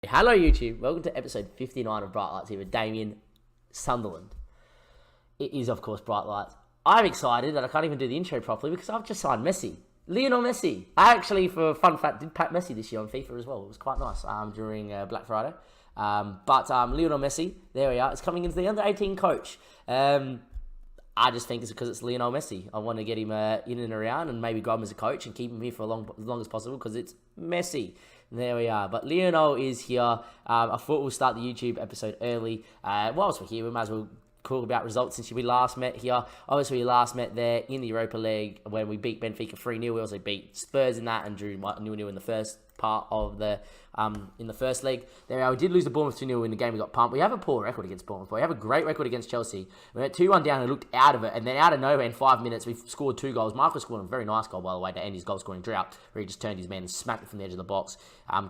Hello YouTube, welcome to episode 59 of Bright Lights here with Damien Sunderland. It is of course Bright Lights. I'm excited that I can't even do the intro properly because I've just signed Messi. Lionel Messi. I actually, for a fun fact, did pack Messi this year on FIFA as well. It was quite nice during Black Friday. But Lionel Messi, there we are, is coming into the under-18 coach. I just think it's because it's Lionel Messi. I want to get him in and around and maybe grab him as a coach and keep him here for as long as possible because it's Messi. There we are. But Lionel is here. I thought we'll start the YouTube episode early. Whilst we're here, we might as well talk about results since we last met here. Obviously, we last met there in the Europa League when we beat Benfica 3-0. We also beat Spurs in that and drew 0-0 in the first part of the in the first leg. There we are. We did lose to Bournemouth 2-0 in the game. We got pumped. We have a poor record against Bournemouth, but we have a great record against Chelsea. We went 2-1 down and looked out of it, and then out of nowhere in 5 minutes, we've scored 2 goals. Marcus scored a very nice goal, by the way, to end his goal scoring drought, where he just turned his man and smacked it from the edge of the box.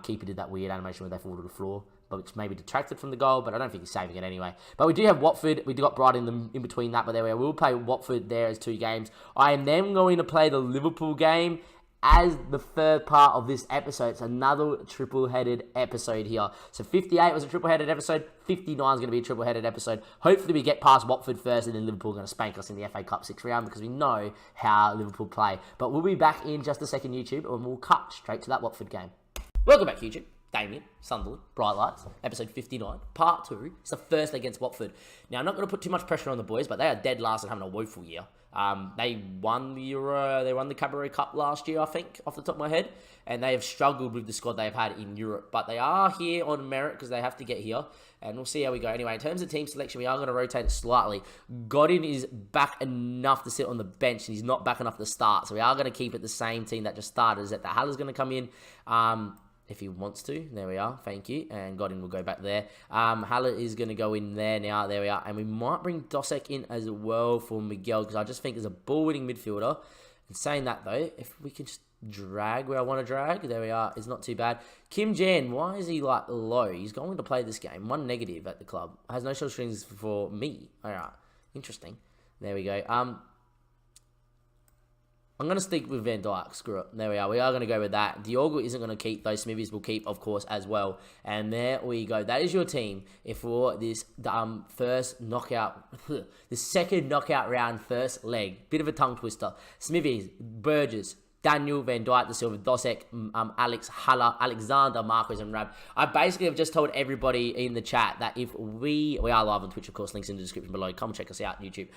Keeper did that weird animation where they fall to the floor, but which maybe detracted from the goal, but I don't think he's saving it anyway. But we do have Watford. We got Brighton in between that, but there we are. We'll play Watford there as 2 games. I am then going to play the Liverpool game as the third part of this episode. It's another triple-headed episode here. So 58 was a triple-headed episode. 59 is going to be a triple-headed episode. Hopefully we get past Watford first, and then Liverpool are going to spank us in the FA Cup 6th round because we know how Liverpool play. But we'll be back in just a second, YouTube, and we'll cut straight to that Watford game. Welcome back, YouTube. Damien Sunderland, Bright Lights, episode 59, part 2. It's the first against Watford. Now, I'm not going to put too much pressure on the boys, but they are dead last and having a woeful year. They won the Euro, they won the Cabaret Cup last year, I think, off the top of my head, and they have struggled with the squad they've had in Europe, but they are here on merit because they have to get here, and we'll see how we go. Anyway, in terms of team selection, we are going to rotate it slightly. Godin is back enough to sit on the bench, and he's not back enough to start, so we are going to keep it the same team that just started. Is that the Haller's going to come in, if he wants to. There we are. Thank you. And Godin will go back there. Haller is going to go in there now. There we are. And we might bring Dosek in as well for Miguel because I just think there's a ball-winning midfielder. And saying that, though, if we can just drag where I want to drag, there we are. It's not too bad. Kim Jan, why is he, like, low? He's going to play this game. 1 negative at the club. Has no short strings for me. All right. Interesting. There we go. I'm going to stick with Van Dijk. Screw it. There we are. We are going to go with that. Diogo isn't going to keep. Those Smithies will keep, of course, as well. And there we go. That is your team for this first knockout, the second knockout round, first leg. Bit of a tongue twister. Smithies, Burgess, Daniel, Van Dijk, Da Silva, Dosek, Alex, Haller, Alexander, Marquez, and Rab. I basically have just told everybody in the chat that if we are live on Twitch, of course, links in the description below. Come check us out on YouTube.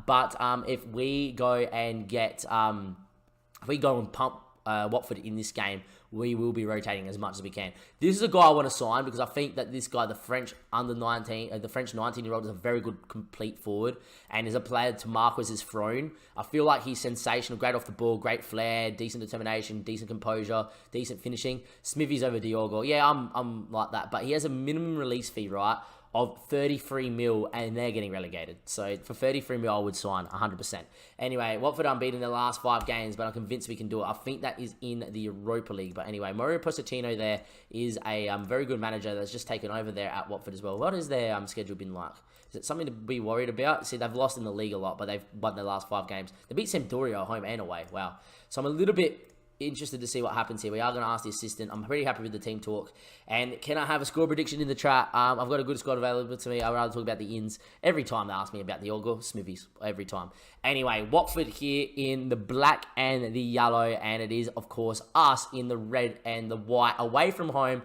But if we go and get, if we go and pump Watford in this game, we will be rotating as much as we can. This is a guy I want to sign because I think that this guy, the French under-19, the French 19-year-old, is a very good complete forward and is a player to Marquez's throne. I feel like he's sensational, great off the ball, great flair, decent determination, decent composure, decent finishing. Smithy's over Diogo. Yeah, I'm like that, but he has a minimum release fee, right, of 33 mil, and they're getting relegated. So for 33 mil, I would sign 100%. Anyway, Watford unbeaten in the last 5 games, but I'm convinced we can do it. I think that is in the Europa League. But anyway, Mario Pochettino there is a very good manager that's just taken over there at Watford as well. What has their schedule been like? Is it something to be worried about? See, they've lost in the league a lot, but they've won their last 5 games. They beat Sampdoria home and away. Wow. So I'm a little bit interested to see what happens here. We are going to ask the assistant. I'm pretty happy with the team talk. And can I have a score prediction in the chat? I've got a good squad available to me. I'd rather talk about the ins every time they ask me about the Diogo, Smithies, every time. Anyway, Watford here in the black and the yellow, and it is, of course, us in the red and the white, away from home.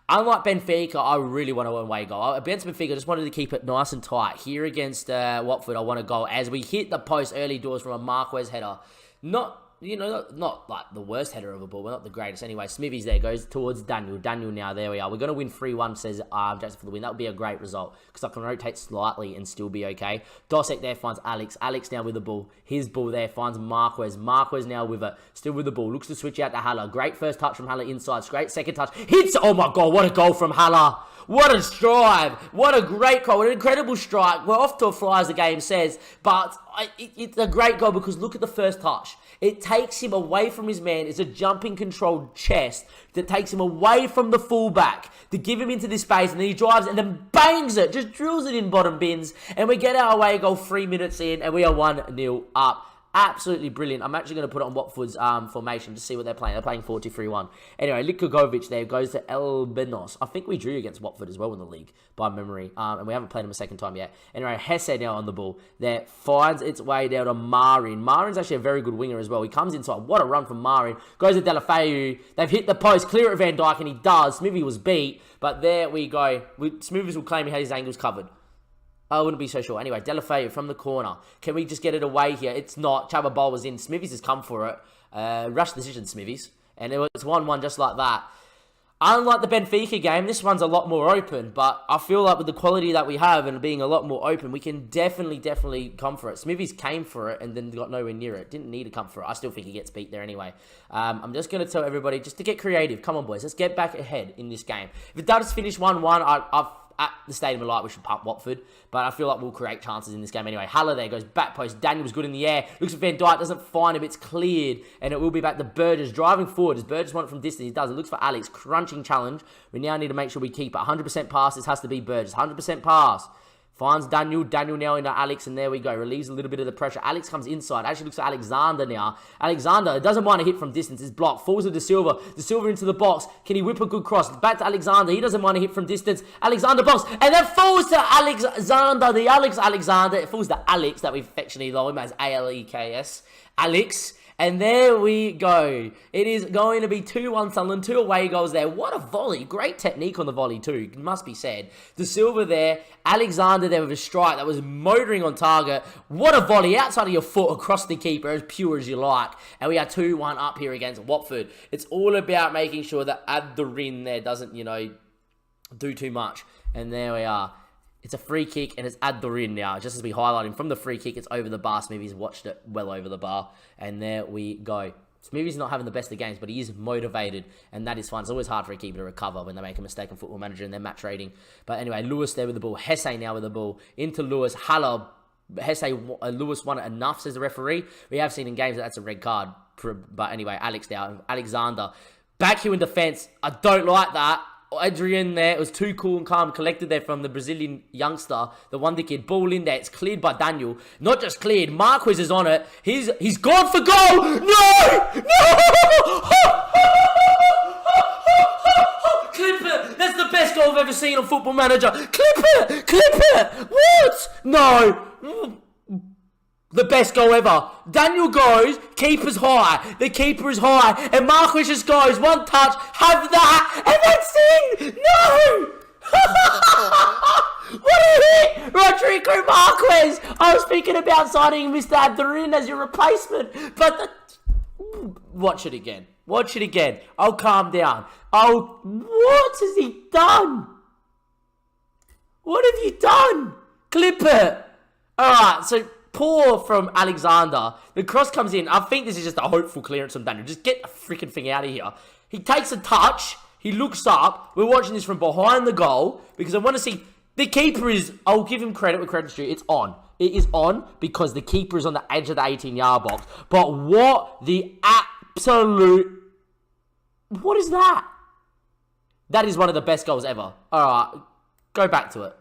Unlike Benfica, I really want a one-way goal. Against Benfica, I just wanted to keep it nice and tight. Here against Watford, I want a goal as we hit the post early doors from a Marquez header. Not like the worst header of a ball, but not the greatest. Anyway, Smithies there goes towards Daniel. Daniel now, there we are. We're going to win 3-1, says Jackson for the win. That would be a great result because I can rotate slightly and still be okay. Dosek there finds Alex. Alex now with the ball. His ball there finds Marquez. Marquez now with it. Still with the ball. Looks to switch out to Haller. Great first touch from Haller inside. Great second touch. Hits. Oh my God, what a goal from Haller. What a strive. What a great goal. What an incredible strike. We're off to a fly, as the game says, but it's a great goal because look at the first touch. It takes him away from his man. It's a jumping controlled chest that takes him away from the fullback to give him into this space, and then he drives and then bangs it, just drills it in bottom bins, and we get our away goal 3 minutes in, and we are 1-0 up. Absolutely brilliant. I'm actually going to put it on Watford's formation to see what they're playing. They're playing 4-2-3-1. Anyway, Likogovic there goes to Elbenos. I think we drew against Watford as well in the league by memory. And we haven't played them a second time yet. Anyway, Hesse now on the ball. There finds its way down to Marin. Marin's actually a very good winger as well. He comes inside. What a run from Marin. Goes to Delafeu. They've hit the post. Clear it Van Dijk, and he does. Smithy was beat. But there we go. Smoothers will claim he had his angles covered. I wouldn't be so sure. Anyway, Delafeu from the corner. Can we just get it away here? It's not. Chababol was in. Smithies has come for it. Rush decision, Smithies. And it was 1-1 just like that. Unlike the Benfica game, this one's a lot more open. But I feel like with the quality that we have and being a lot more open, we can definitely come for it. Smithies came for it and then got nowhere near it. Didn't need to come for it. I still think he gets beat there anyway. I'm just going to tell everybody just to get creative. Come on, boys. Let's get back ahead in this game. If it does finish 1-1, at the Stadium of Light, we should pump Watford. But I feel like we'll create chances in this game anyway. Haller there goes back post. Daniel's good in the air. Looks at Van Dijk. Doesn't find him. It's cleared. And it will be back to Burgess. Driving forward. As Burgess wants it from distance. He does. It looks for Alex. Crunching challenge. We now need to make sure we keep it. 100% pass. This has to be Burgess. 100% pass. Finds Daniel. Daniel now into Alex. And there we go. Relieves a little bit of the pressure. Alex comes inside. Actually looks at Alexander now. Alexander doesn't want to hit from distance. It's blocked. Falls to De Silva. De Silva into the box. Can he whip a good cross? Back to Alexander. He doesn't want to hit from distance. Alexander box. And then falls to Alexander. The Alexander. It falls to Alex that we affectionately know him as Aleks. Alex. And there we go. It is going to be 2-1 Sunderland. 2 away goals there. What a volley. Great technique on the volley too, it must be said. De Silva there. Alexander there with a strike that was motoring on target. What a volley. Outside of your foot across the keeper. As pure as you like. And we are 2-1 up here against Watford. It's all about making sure that Abdurin there doesn't, do too much. And there we are. It's a free kick, and it's Addorin now. Just as we highlighted from the free kick, it's over the bar. Smithy's watched it well over the bar. And there we go. Smithy's not having the best of games, but he is motivated, and that is fun. It's always hard for a keeper to recover when they make a mistake on Football Manager and their match rating. But anyway, Lewis there with the ball. Hesse now with the ball. Into Lewis. Haller. Lewis won it enough, says the referee. We have seen in games that that's a red card. But anyway, Alex down. Alexander. Back here in defence. I don't like that. Adrian there, it was too cool and calm, collected there from the Brazilian youngster, the wonder kid. Ball in there, it's cleared by Daniel. Not just cleared, Marquez is on it. He's gone for goal. No! Clip it. That's the best goal I've ever seen on Football Manager. Clip it. What? No. The best goal ever. Daniel goes, keeper's high. The keeper is high. And Marquez just goes, one touch, have that, and that's in. No! What a hit! Rodrigo Marquez! I was thinking about signing Mr. Abdurin as your replacement, but watch it again. I'll calm down. What has he done? What have you done? Clip it. Alright, so poor from Alexander. The cross comes in. I think this is just a hopeful clearance from Daniel. Just get the freaking thing out of here. He takes a touch. He looks up. We're watching this from behind the goal because I want to see. The keeper is, I'll give him credit with credit's due. It's on. It is on because the keeper is on the edge of the 18-yard box. But what the absolute... What is that? That is one of the best goals ever. Alright, go back to it.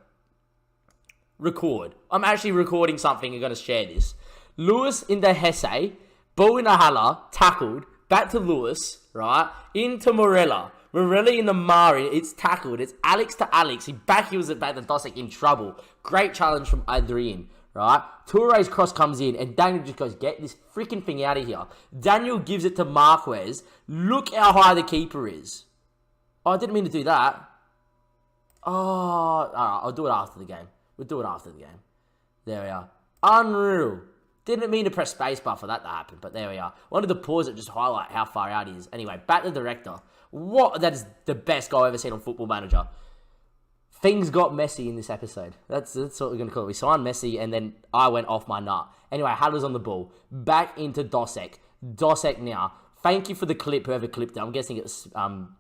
Record. I'm actually recording something and going to share this. Lewis into Hesse, ball into Haller, tackled, back to Lewis, right? Into Morella. Morella into Mari, it's tackled. It's Alex to Alex. He back heels it back to Dosek in trouble. Great challenge from Adrian, right? Touré's cross comes in and Daniel just goes, get this freaking thing out of here. Daniel gives it to Marquez. Look how high the keeper is. Oh, I didn't mean to do that. Oh, alright, I'll do it after the game. We'll do it after the game. There we are. Unreal. Didn't mean to press spacebar for that to happen, but there we are. Wanted to pause it just to highlight how far out he is. Anyway, back to the director. That is the best goal I've ever seen on Football Manager. Things got messy in this episode. That's what we're going to call it. We signed Messi, and then I went off my nut. Anyway, Haller's on the ball. Back into Dosek. Dosek now. Thank you for the clip, whoever clipped it. I'm guessing it was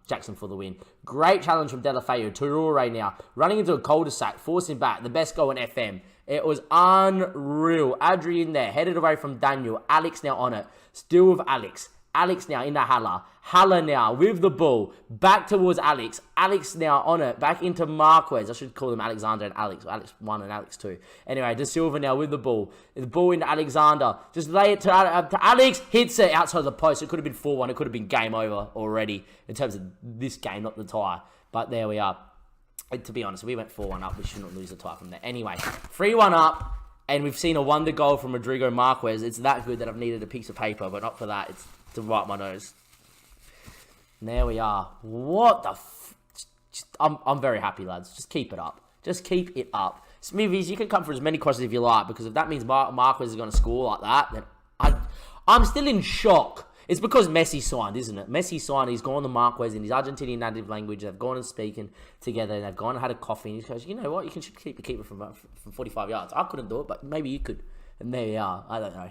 Jackson for the win. Great challenge from Delafeu. Toure now. Running into a cul-de-sac. Forcing back. The best goal in FM. It was unreal. Adrian there. Headed away from Daniel. Alex now on it. Still with Alex. Alex now into Haller. Haller now with the ball. Back towards Alex. Alex now on it. Back into Marquez. I should call them Alexander and Alex. Alex 1 and Alex 2. Anyway, De Silva now with the ball. The ball into Alexander. Just lay it to Alex. Hits it outside the post. It could have been 4-1. It could have been game over already in terms of this game, not the tie. But there we are. And to be honest, we went 4-1 up. We shouldn't lose the tie from there. Anyway, 3-1 up. And we've seen a wonder goal from Rodrigo Marquez. It's that good that I've needed a piece of paper. But not for that. It's to write my nose. And there we are. What the I'm very happy, lads. Just keep it up. Just keep it up. Smithies, you can come for as many crosses if you like. Because if that means Marquez is going to score like that, then I'm still in shock. It's because Messi signed, isn't it? Messi signed, he's gone to Marquez in his Argentinian native language. They've gone and speaking together, and they've gone and had a coffee. And he goes, you know what? You can keep the keeper from 45 yards. I couldn't do it, but maybe you could. And there you are. I don't know.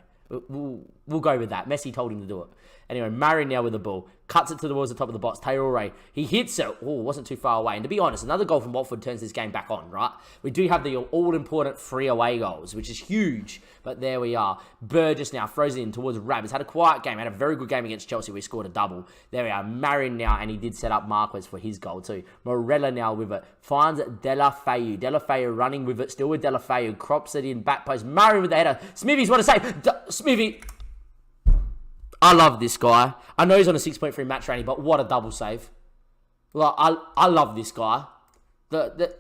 We'll go with that. Messi told him to do it. Anyway, Murray now with the ball. Cuts it towards the top of the box. Traore. He hits it. Oh, wasn't too far away. And to be honest, another goal from Watford turns this game back on, right? We do have the all-important 3 away goals, which is huge. But there we are. Burgess now throws it in towards Rab. He's had a quiet game. Had a very good game against Chelsea. We scored a double. There we are. Marin now, and he did set up Marquez for his goal too. Morella now with it. Finds Deulofeu. Deulofeu running with it. Still with Deulofeu. Crops it in. Back post. Marin with the header. Smithies, what a save. Smithy. I love this guy. I know he's on a 6.3 match rating, but what a double save. Like, I love this guy.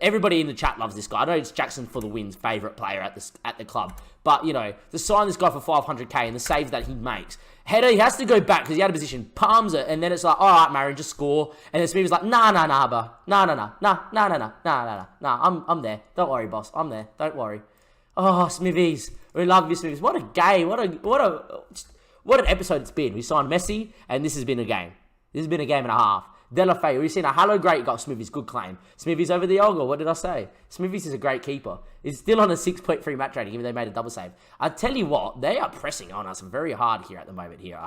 Everybody in the chat loves this guy. I know it's Jackson for the Win's favourite player at the club. But, you know, to sign this guy for 500k and the saves that he makes. Header, he has to go back because he had a position. Palms it, and then it's like, all right, Marin, just score. And then Smith was like, nah, bro. Nah, I'm there. Don't worry, boss. I'm there. Don't worry. Oh, Smithies. We love you, Smithies. What a game. What an episode it's been. We signed Messi, and this has been a game. This has been a game and a half. Deulofeu, we've seen a hello great goal. Smithies, good claim. Smithies over the Olga. What did I say? Smithies is a great keeper. He's still on a 6.3 match rating, even though they made a double save. I tell you what, they are pressing on us very hard here at the moment here,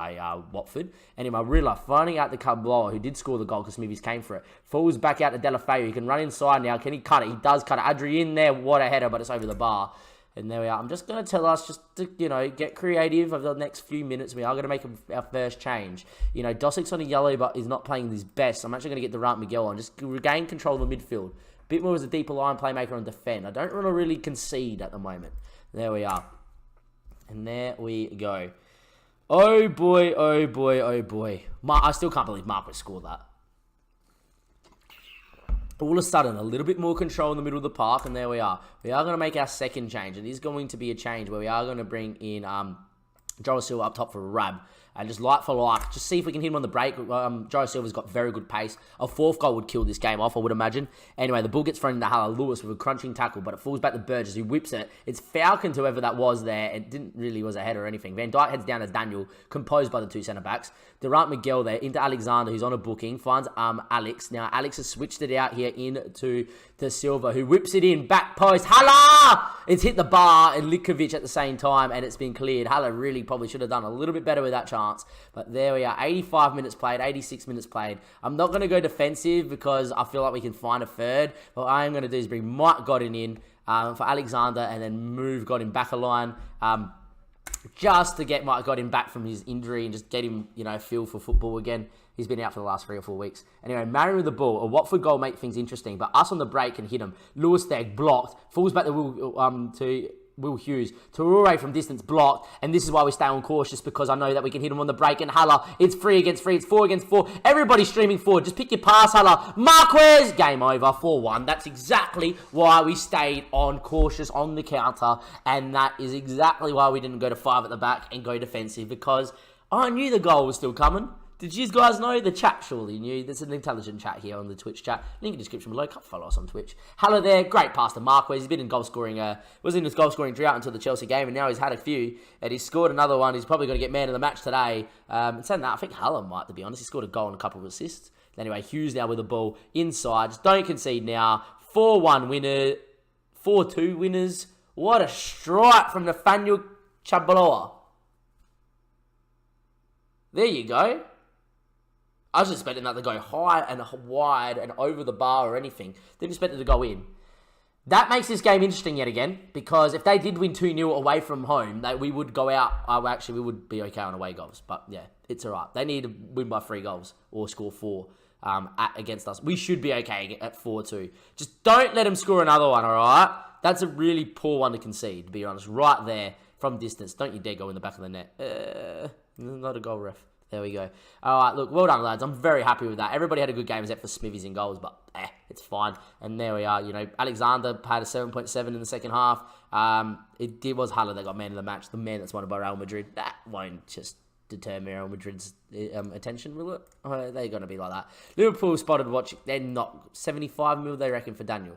Watford. Anyway, Rilla finding out the Cabloa, who did score the goal because Smithies came for it. Falls back out to Deulofeu. He can run inside now. Can he cut it? He does cut it. Adri in there. What a header, but it's over the bar. And there we are. I'm just going to tell us just to, get creative over the next few minutes. We are going to make our first change. Dosik's on a yellow, but he's not playing his best. I'm actually going to get Durant Miguel on. Just regain control of the midfield. A bit more as a deeper line playmaker on defend. I don't want to really concede at the moment. There we are. And there we go. Oh boy, oh boy, oh boy. I still can't believe Marquez scored that. All of a sudden, a little bit more control in the middle of the park, and there we are. We are going to make our second change. It is going to be a change where we are going to bring in Joe Silva up top for Rab. And just like for like, just see if we can hit him on the break. Joe Silva's got very good pace. A 4th goal would kill this game off, I would imagine. Anyway, the ball gets thrown into Haller Lewis with a crunching tackle, but it falls back to Burgess, who whips it. It's Falcon to whoever that was there. It didn't really was a header or anything. Van Dijk heads down to Daniel, composed by the 2 centre-backs. Durant Miguel there, into Alexander, who's on a booking. Finds Alex. Now, Alex has switched it out here into De Silva, who whips it in. Back post. Haller! It's hit the bar and Likovic at the same time, and it's been cleared. Haller really probably should have done a little bit better with that chance. But there we are. 85 minutes played. 86 minutes played. I'm not going to go defensive because I feel like we can find a third. What I am going to do is bring Mike Godin in for Alexander and then move Godin back a line. Just to get Mike Godin back from his injury and just get him, feel for football again. He's been out for the last 3 or 4 weeks. Anyway, Marin with the ball. A Watford goal make things interesting, but us on the break can hit him. Lewis there blocked. Falls back to Will Hughes. Traore from distance blocked. And this is why we stay on cautious, because I know that we can hit him on the break. And Haller, it's 3 against 3. It's 4 against 4. Everybody's streaming forward. Just pick your pass, Haller. Marquez! Game over. 4-1. That's exactly why we stayed on cautious on the counter. And that is exactly why we didn't go to 5 at the back and go defensive, because I knew the goal was still coming. Did you guys know? The chat surely knew. There's an intelligent chat here on the Twitch chat. Link in the description below. Come follow us on Twitch. Haller there. Great pass to Marquez. He's been in goal scoring. Was in his goal scoring drought until the Chelsea game, and now he's had a few. And he's scored another one. He's probably going to get man of the match today. And saying that, I think Haller might, to be honest. He scored a goal and a couple of assists. Anyway, Hughes now with the ball inside. Just don't concede now. 4-1 winner. 4-2 winners. What a strike from Nathaniel Chabaloa. There you go. I was just expecting that to go high and wide and over the bar or anything. Didn't expect it to go in. That makes this game interesting yet again, because if they did win 2-0 away from home, we would go out. We would be okay on away goals. But yeah, it's all right. They need to win by 3 goals or score 4 against us. We should be okay at 4-2. Just don't let them score another one, all right? That's a really poor one to concede, to be honest. Right there from distance. Don't you dare go in the back of the net. Not a goal, ref. There we go. All right, look, well done, lads. I'm very happy with that. Everybody had a good game except for Smithies in goals, but it's fine. And there we are. You know, Alexander had a 7.7 in the second half. It was Haller that got man of the match, the man that's wanted by Real Madrid. That won't just deter Real Madrid's attention, will it? They're going to be like that. Liverpool spotted watching. They're not 75 mil, they reckon, for Daniel.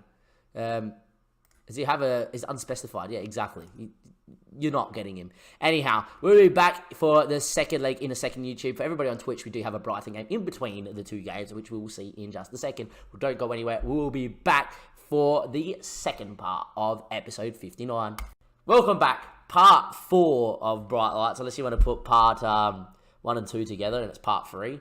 Does he have is unspecified? Yeah, exactly. You're not getting him. Anyhow, we'll be back for the second leg in a second YouTube. For everybody on Twitch, we do have a Brighton game in between the 2 games, which we will see in just a second. Don't go anywhere. We will be back for the second part of episode 59. Welcome back. Part 4 of Bright Lights. Unless you want to put part 1 and 2 together, and it's part 3.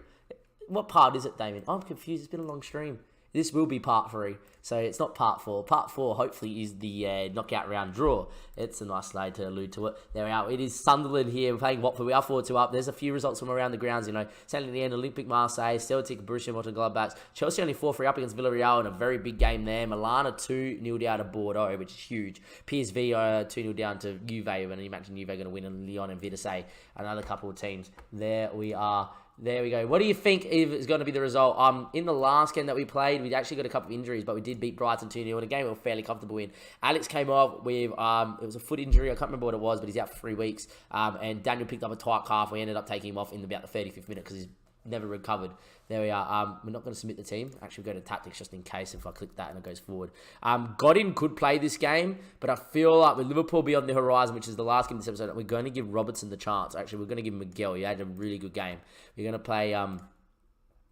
What part is it, Damien? I'm confused. It's been a long stream. This will be part 3, so it's not part 4. Part 4, hopefully, is the knockout round draw. It's a nice slide to allude to it. There we are. It is Sunderland here. We're playing Watford. We are 4-2 up. There's a few results from around the grounds, you know. Saint Etienne, Olympic Marseille, Celtic, Borussia Mönchengladbach. Chelsea only 4-3 up against Villarreal in a very big game there. Milan are 2-0 down to Bordeaux, which is huge. PSV are 2-0 down to Juve, and you imagine Juve are going to win, and Lyon and Vitesse, another couple of teams. There we are. There we go. What do you think is going to be the result? In the last game that we played, we actually got a couple of injuries, but we did beat Brighton 2-0 in a game we were fairly comfortable in. Alex came off with, it was a foot injury. I can't remember what it was, but he's out for 3 weeks. And Daniel picked up a tight calf. We ended up taking him off in about the 35th minute because he's never recovered. There we are. We're not going to submit the team. Actually, we'll go to tactics just in case if I click that and it goes forward. Godin could play this game, but I feel like with Liverpool be on the horizon, which is the last game of this episode, we're going to give Robertson the chance. Actually, we're going to give Miguel. He had a really good game. We're going to play...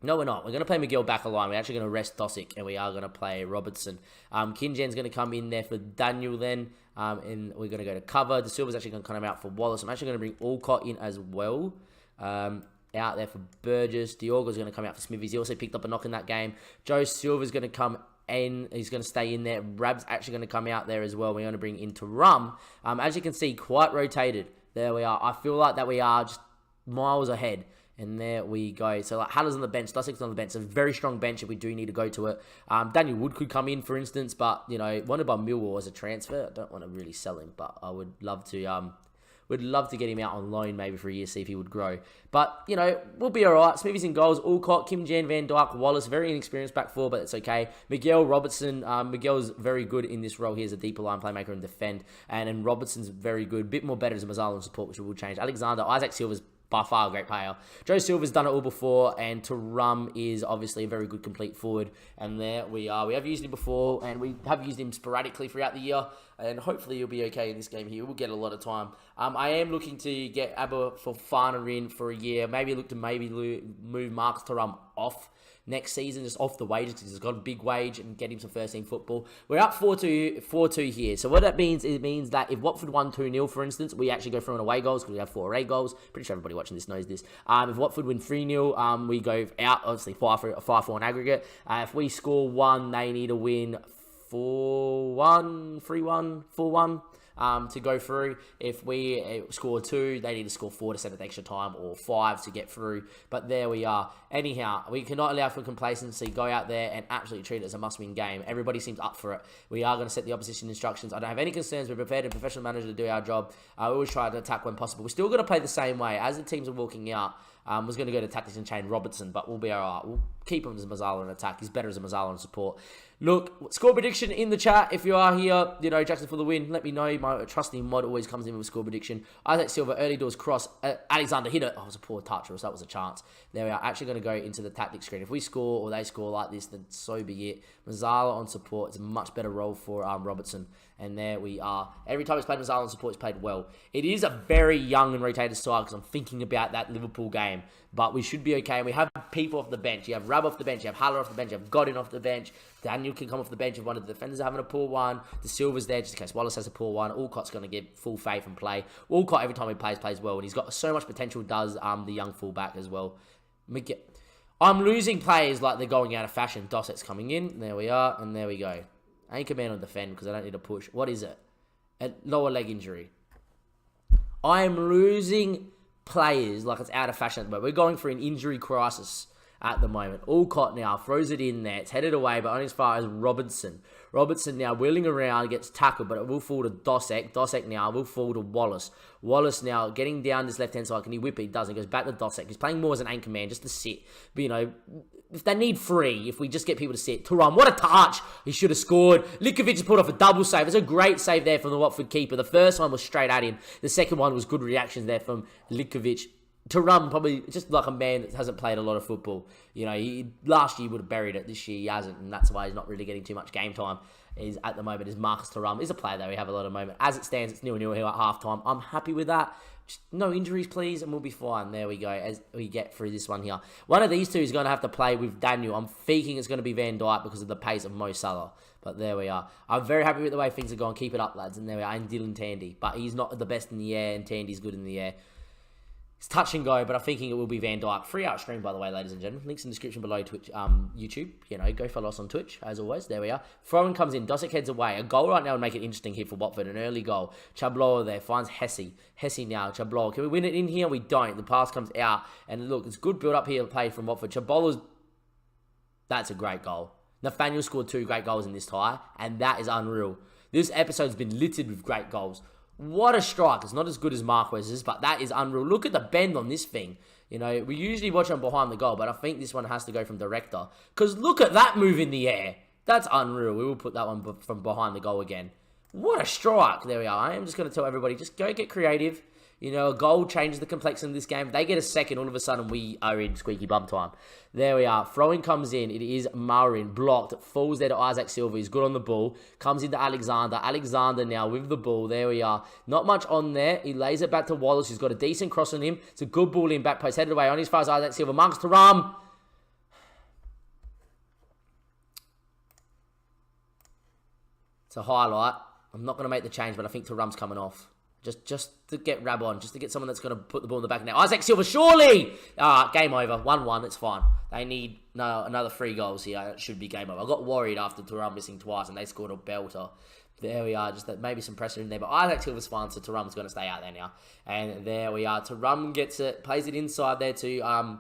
No, we're not. We're going to play Miguel back a line. We're actually going to rest Dosic, and we are going to play Robertson. Kinjan's going to come in there for Daniel then, and we're going to go to cover. De Silva's actually going to come out for Wallace. I'm actually going to bring Alcott in as well. Out there for Burgess. Diorgo's going to come out for Smithies. He also picked up a knock in that game. Joe Silva's going to come in. He's going to stay in there. Rab's actually going to come out there as well. We're going to bring in Tarum. As you can see, quite rotated. There we are. I feel like that we are just miles ahead. And there we go. So, like, Haller's on the bench. Dusik's on the bench. It's a very strong bench if we do need to go to it. Daniel Wood could come in, for instance. But, you know, wanted by Millwall as a transfer. I don't want to really sell him. But I would love to... Would love to get him out on loan maybe for a year, see if he would grow. But, you know, we'll be all right. Smithies in goals. Alcott, Kim Jan, Van Dijk, Wallace. Very inexperienced back four, but it's okay. Miguel, Robertson. Miguel's very good in this role here as a deeper line playmaker and defend. And Robertson's very good. Bit more better as a Mazzala and support, which will change. Alexander, Isaac Silva's by far a great player. Joe Silva's done it all before, and Tarum is obviously a very good complete forward. And there we are. We have used him before, and we have used him sporadically throughout the year. And hopefully he'll be okay in this game here. We'll get a lot of time. I am looking to get Abba for Fana in for a year. Maybe look to move Marcus Tarum off next season, just off the wages, because he's got a big wage, and get him some first team football. We're up 4-2 here. So what that means, it means that if Watford won 2-0, for instance, we actually go through on away goals because we have 4 away goals. Pretty sure everybody watching this knows this. If Watford win 3-0, we go out, obviously 5-4 in aggregate. If we score 1, they need to win 4-1, 3-1, 4-1. To go through. If we score 2, they need to score 4 to set it extra time, or 5 to get through. But there we are. Anyhow, we cannot allow for complacency. Go out there and absolutely treat it as a must-win game. Everybody seems up for it. We are going to set the opposition instructions. I don't have any concerns. We're prepared and professional manager to do our job. We always try to attack when possible. We're still going to play the same way. As the teams are walking out, was going to go to tactics and chain Robertson, but we'll be alright. We'll keep him as Mazzala in attack. He's better as a Mazzala in support. Look, score prediction in the chat. If you are here, you know, Jackson for the win, let me know. My trusty mod always comes in with a score prediction. Isaac Silva, early doors cross. Alexander hit it. Oh, it was a poor touch, or that was a chance. There we are. Actually going to go into the tactics screen. If we score or they score like this, then so be it. Mazzala on support. It's a much better role for Robertson. And there we are. Every time he's played Mazzala on support, he's played well. It is a very young and rotated side because I'm thinking about that Liverpool game. But we should be okay. And we have people off the bench. You have Rab off the bench. You have Haller off the bench. You have Godin off the bench. Daniel can come off the bench if one of the defenders are having a poor one. De Silva's there just in case Wallace has a poor one. Alcott's going to give full faith and play. Alcott, every time he plays well. And he's got so much potential, does the young fullback as well. I'm losing players like they're going out of fashion. Dosset's coming in. There we are. And there we go. Anchor man on defend because I don't need to push. What is it? A lower leg injury. I am losing players like it's out of fashion at the moment. We're going for an injury crisis at the moment. Alcott now throws it in there. It's headed away, but only as far as Robertson. Robertson now wheeling around, gets tackled, but it will fall to Dosek. Dosek now will fall to Wallace. Wallace now getting down this left-hand side. Can he whip it? He doesn't. He goes back to Dosek. He's playing more as an anchor man just to sit. But, you know, if they need free, if we just get people to sit. Turam, what a touch. He should have scored. Likovic has pulled off a double save. It's a great save there from the Watford keeper. The first one was straight at him. The second one was good reactions there from Likovic. Turam probably just like a man that hasn't played a lot of football. You know, last year he would have buried it. This year he hasn't, and that's why he's not really getting too much game time. At the moment is Marcus Thuram. He's a player that we have a lot of moment. As it stands, it's 0-0 here at halftime. I'm happy with that. Just no injuries, please, and we'll be fine. There we go, as we get through this one here. One of these two is going to have to play with Daniel. I'm thinking it's going to be Van Dijk because of the pace of Mo Salah. But there we are. I'm very happy with the way things are going. Keep it up, lads. And there we are. And Dylan Tandy. But he's not the best in the air, and Tandy's good in the air. It's touch and go, but I'm thinking it will be Van Dijk. Free out stream, by the way, ladies and gentlemen. Links in the description below Twitch, YouTube. You know, go follow us on Twitch, as always. There we are. Throw-in comes in. Dosek heads away. A goal right now would make it interesting here for Watford. An early goal. Chabloa there finds Hesse. Hesse now. Chabloa. Can we win it in here? We don't. The pass comes out. And look, it's good build-up here to play from Watford. Chabola's... That's a great goal. Nathaniel scored 2 great goals in this tie, and that is unreal. This episode's been littered with great goals. What a strike. It's not as good as Marquez's, but that is unreal. Look at the bend on this thing. You know, we usually watch on behind the goal, but I think this one has to go from director. Because look at that move in the air. That's unreal. We will put that one from behind the goal again. What a strike. There we are. I am just going to tell everybody, just go get creative. You know, a goal changes the complexion of this game. If they get a second, all of a sudden we are in squeaky bum time. There we are. Throwing comes in. It is Marin. Blocked. Falls there to Isaac Silva. He's good on the ball. Comes into Alexander. Alexander now with the ball. There we are. Not much on there. He lays it back to Wallace, who's got a decent cross on him. It's a good ball in back post. Headed away on as far as Isaac Silva. Marcus Thuram. It's a highlight. I'm not going to make the change, but I think Thuram's coming off. Just to get Rab on, just to get someone that's going to put the ball in the back now. Isaac Silva, surely! Game over. 1-1, it's fine. They need another 3 goals here. It should be game over. I got worried after Thuram missing twice and they scored a belter. There we are, just that maybe some pressure in there. But Isaac Silva's fine, so Thuram's going to stay out there now. And there we are. Thuram gets it, plays it inside there to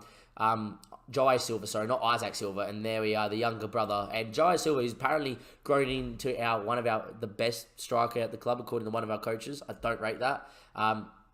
Joey Silva, sorry, not Isaac Silva, and there we are, the younger brother. And Joey Silva is apparently grown into one of the best striker at the club, according to one of our coaches. I don't rate that.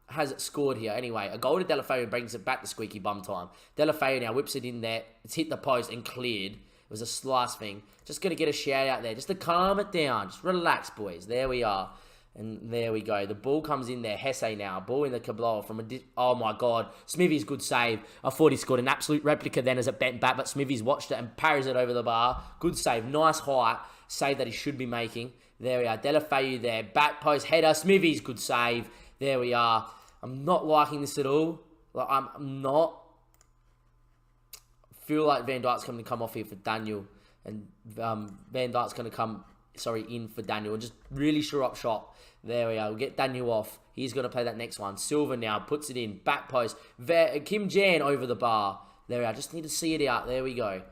Has it scored here. Anyway, a goal to Delafeu brings it back to squeaky bum time. Delafeu now whips it in there. It's hit the post and cleared. It was a slice thing. Just going to get a shout out there, just to calm it down. Just relax, boys. There we are. And there we go. The ball comes in there. Hesse now. Ball in the Kabloa from a... Oh, my God. Smithy's good save. I thought he scored an absolute replica then as it bent back, but Smithy's watched it and parries it over the bar. Good save. Nice height. Save that he should be making. There we are. Delafeu there. Back post header. Smithy's good save. There we are. I'm not liking this at all. Like, I'm not. I feel like Van Dijk's going to come off here for Daniel. And Van Dijk's going to come... in for Daniel, and just really sure up shop. There we are. We'll get Daniel off. He's going to play that next one. Silva now puts it in. Back post. Kim Jan over the bar. There we are. Just need to see it out. There we go.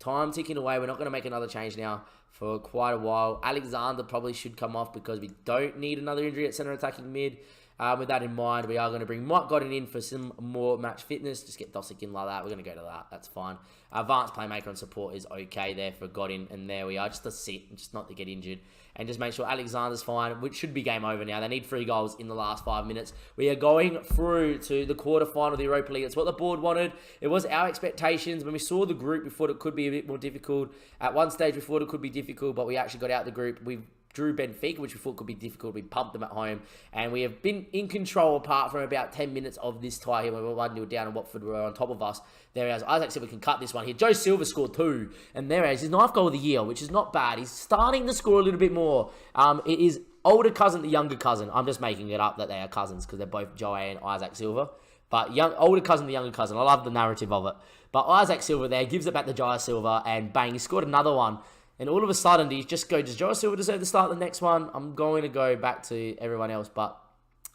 Time ticking away. We're not going to make another change now for quite a while. Alexander probably should come off because we don't need another injury at centre attacking mid. With that in mind, we are going to bring Mike Godin in for some more match fitness. Just get Dosek in like that. We're going to go to that. That's fine. Advanced playmaker and support is okay there for Godin. And there we are. Just to sit, just not to get injured. And just make sure Alexander's fine, which should be game over now. They need 3 goals in the last 5 minutes. We are going through to the quarterfinal of the Europa League. That's what the board wanted. It was our expectations. When we saw the group, we thought it could be a bit more difficult. At one stage, we thought it could be difficult, but we actually got out the group. We drew Benfica, which we thought could be difficult. We pumped them at home. And we have been in control apart from about 10 minutes of this tie here when we were 1-0 down and Watford were on top of us. There he is. Isaac said we can cut this one here. Joe Silva scored 2. And there he is. His 9th goal of the year, which is not bad. He's starting to score a little bit more. It is older cousin to younger cousin. I'm just making it up that they are cousins because they're both Joey and Isaac Silva. But older cousin to younger cousin. I love the narrative of it. But Isaac Silva there gives it back to Joe Silva. And bang, he scored another one. And all of a sudden, he just go, does Joe Silva deserve to start the next one? I'm going to go back to everyone else, but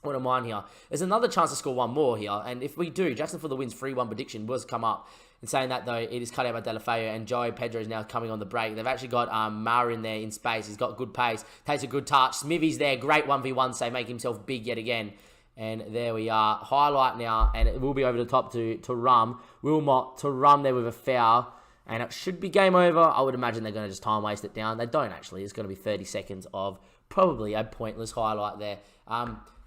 what am I here? There's another chance to score one more here. And if we do, Jackson for the wins 3-1 prediction was come up. In saying that, though, it is cut out by Deulofeu, and Joey Pedro is now coming on the break. They've actually got Mara in there in space. He's got good pace, takes a good touch. Smithy's there, great 1v1 save, making himself big yet again. And there we are. Highlight now, and it will be over the top to Rum. Wilmot to Rum there with a foul. And it should be game over. I would imagine they're going to just time waste it down. They don't actually. It's going to be 30 seconds of probably a pointless highlight there.